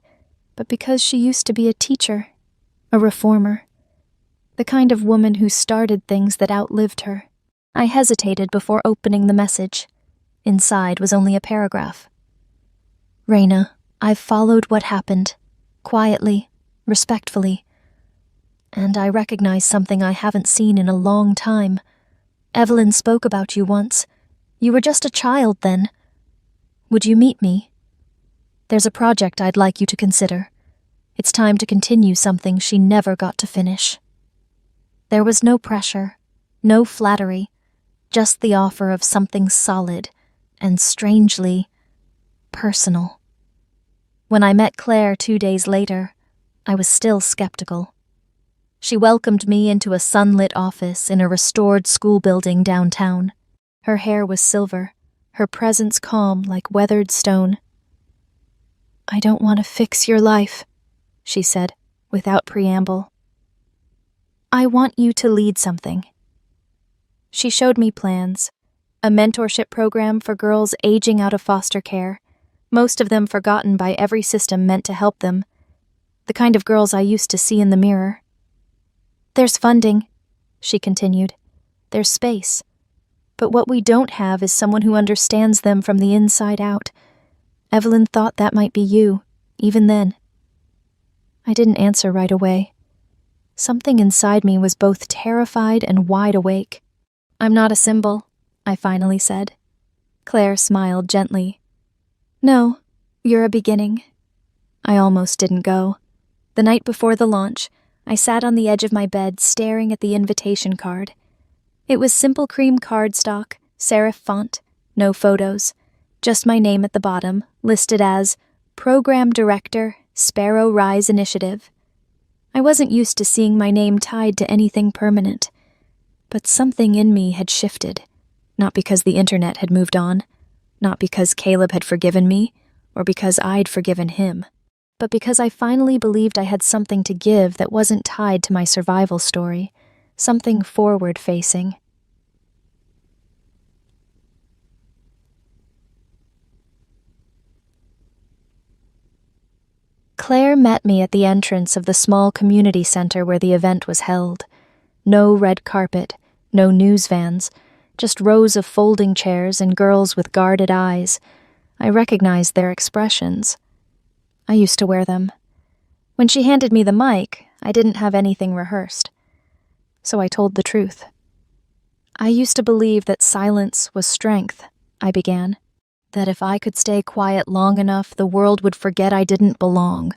but because she used to be a teacher, a reformer. The kind of woman who started things that outlived her. I hesitated before opening the message. Inside was only a paragraph. Raina, I've followed what happened, quietly, respectfully. And I recognize something I haven't seen in a long time. Evelyn spoke about you once. You were just a child then. Would you meet me? There's a project I'd like you to consider. It's time to continue something she never got to finish. There was no pressure, no flattery, just the offer of something solid and strangely personal. When I met Claire 2 days later, I was still skeptical. She welcomed me into a sunlit office in a restored school building downtown. Her hair was silver, her presence calm like weathered stone. I don't want to fix your life, she said, without preamble. I want you to lead something. She showed me plans, a mentorship program for girls aging out of foster care, most of them forgotten by every system meant to help them, the kind of girls I used to see in the mirror. There's funding, she continued. There's space. But what we don't have is someone who understands them from the inside out. Evelyn thought that might be you, even then. I didn't answer right away. Something inside me was both terrified and wide awake. I'm not a symbol, I finally said. Claire smiled gently. No, you're a beginning. I almost didn't go. The night before the launch, I sat on the edge of my bed staring at the invitation card. It was simple cream cardstock, serif font, no photos, just my name at the bottom, listed as Program Director, Sparrow Rise Initiative. I wasn't used to seeing my name tied to anything permanent, but something in me had shifted, not because the internet had moved on, not because Caleb had forgiven me, or because I'd forgiven him, but because I finally believed I had something to give that wasn't tied to my survival story, something forward-facing. Claire met me at the entrance of the small community center where the event was held. No red carpet, no news vans, Just rows of folding chairs and girls with guarded eyes. I recognized their expressions. I used to wear them. When she handed me the mic, I didn't have anything rehearsed. So I told the truth. I used to believe that silence was strength, I began. That if I could stay quiet long enough, the world would forget I didn't belong.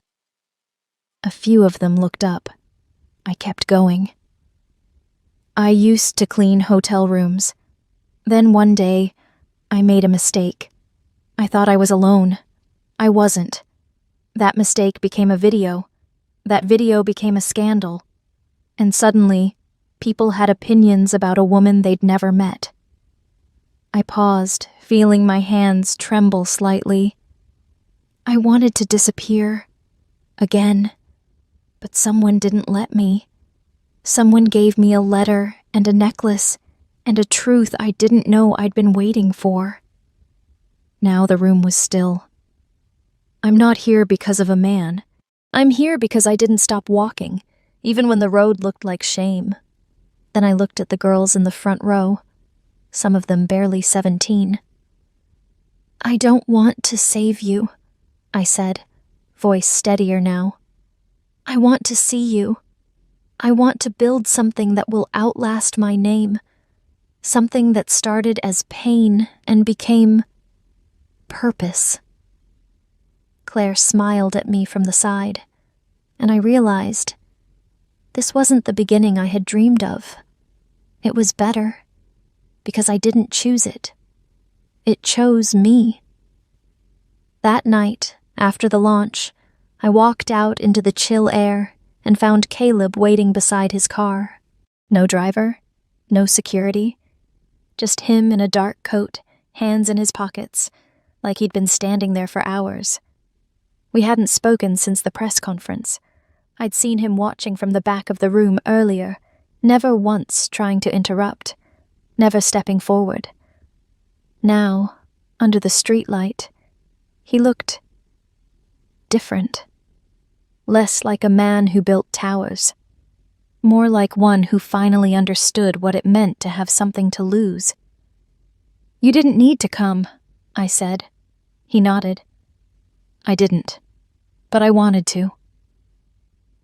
A few of them looked up. I kept going. I used to clean hotel rooms. Then one day, I made a mistake. I thought I was alone. I wasn't. That mistake became a video. That video became a scandal. And suddenly, people had opinions about a woman they'd never met. I paused, feeling my hands tremble slightly. I wanted to disappear. Again. But someone didn't let me. Someone gave me a letter and a necklace and a truth I didn't know I'd been waiting for. Now the room was still. I'm not here because of a man. I'm here because I didn't stop walking, even when the road looked like shame. Then I looked at the girls in the front row, some of them barely 17. I don't want to save you, I said, voice steadier now. I want to see you. I want to build something that will outlast my name. Something that started as pain and became purpose. Claire smiled at me from the side, and I realized this wasn't the beginning I had dreamed of. It was better, because I didn't choose it. It chose me. That night, after the launch, I walked out into the chill air and found Caleb waiting beside his car. No driver, no security, just him in a dark coat, hands in his pockets, like he'd been standing there for hours. We hadn't spoken since the press conference. I'd seen him watching from the back of the room earlier, never once trying to interrupt, never stepping forward. Now, under the streetlight, he looked different. Less like a man who built towers. More like one who finally understood what it meant to have something to lose. You didn't need to come, I said. He nodded. I didn't, but I wanted to.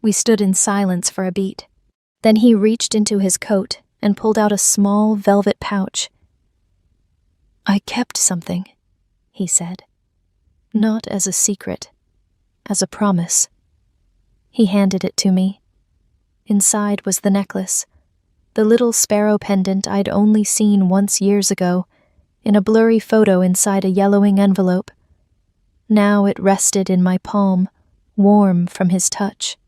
We stood in silence for a beat. Then he reached into his coat and pulled out a small velvet pouch. I kept something, he said. Not as a secret, as a promise. He handed it to me. Inside was the necklace, the little sparrow pendant I'd only seen once years ago, in a blurry photo inside a yellowing envelope. Now it rested in my palm, warm from his touch.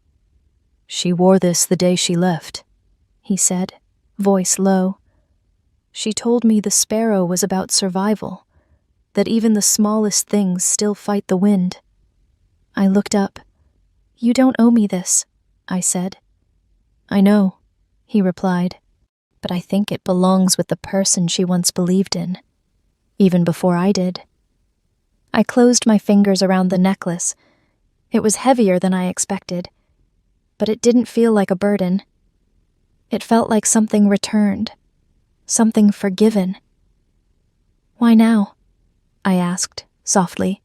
She wore this the day she left, he said, voice low. She told me the sparrow was about survival, that even the smallest things still fight the wind. I looked up. You don't owe me this, I said. I know, he replied, but I think it belongs with the person she once believed in, even before I did. I closed my fingers around the necklace. It was heavier than I expected, but it didn't feel like a burden. It felt like something returned, something forgiven. Why now? I asked, softly.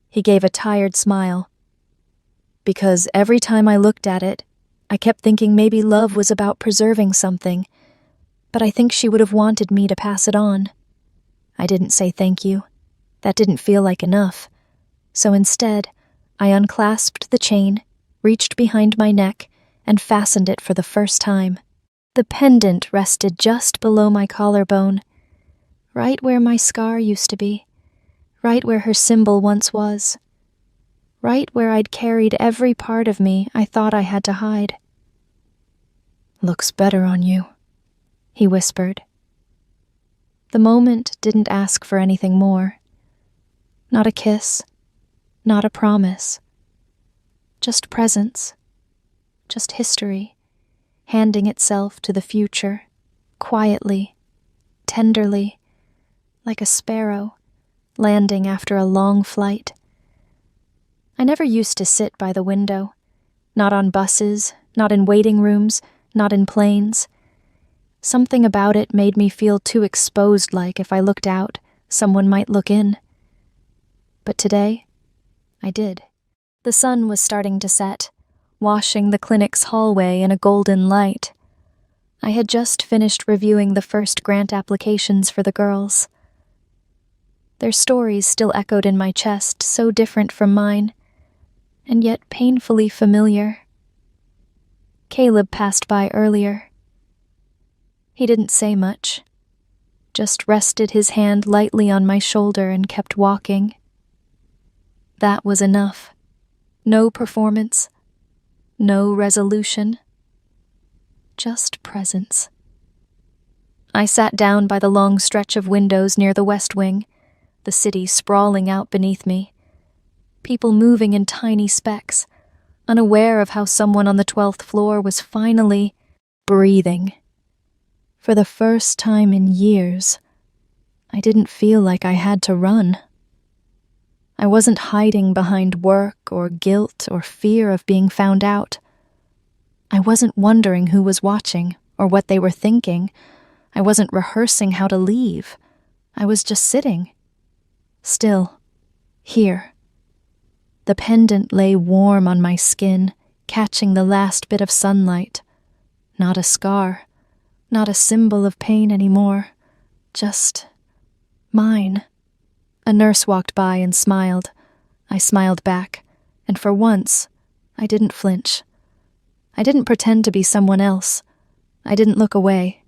He gave a tired smile. Because every time I looked at it, I kept thinking maybe love was about preserving something, but I think she would have wanted me to pass it on. I didn't say thank you. That didn't feel like enough. So instead, I unclasped the chain, reached behind my neck, and fastened it for the first time. The pendant rested just below my collarbone, right where my scar used to be, right where her symbol once was. Right where I'd carried every part of me I thought I had to hide. Looks better on you, he whispered. The moment didn't ask for anything more. Not a kiss, not a promise. Just presence, just history, handing itself to the future, quietly, tenderly, like a sparrow, landing after a long flight. I never used to sit by the window, not on buses, not in waiting rooms, not in planes. Something about it made me feel too exposed, like if I looked out, someone might look in. But today, I did. The sun was starting to set, washing the clinic's hallway in a golden light. I had just finished reviewing the first grant applications for the girls. Their stories still echoed in my chest, so different from mine, and yet painfully familiar. Caleb passed by earlier. He didn't say much, just rested his hand lightly on my shoulder and kept walking. That was enough. No performance, no resolution, just presence. I sat down by the long stretch of windows near the west wing, the city sprawling out beneath me, people moving in tiny specks, unaware of how someone on the 12th floor was finally breathing. For the first time in years, I didn't feel like I had to run. I wasn't hiding behind work or guilt or fear of being found out. I wasn't wondering who was watching or what they were thinking. I wasn't rehearsing how to leave. I was just sitting. Still, here. The pendant lay warm on my skin, catching the last bit of sunlight. Not a scar, not a symbol of pain anymore, just mine. A nurse walked by and smiled. I smiled back, and for once, I didn't flinch. I didn't pretend to be someone else. I didn't look away.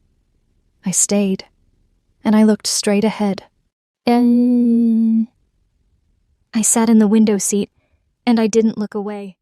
I stayed, and I looked straight ahead. I sat in the window seat, and I didn't look away.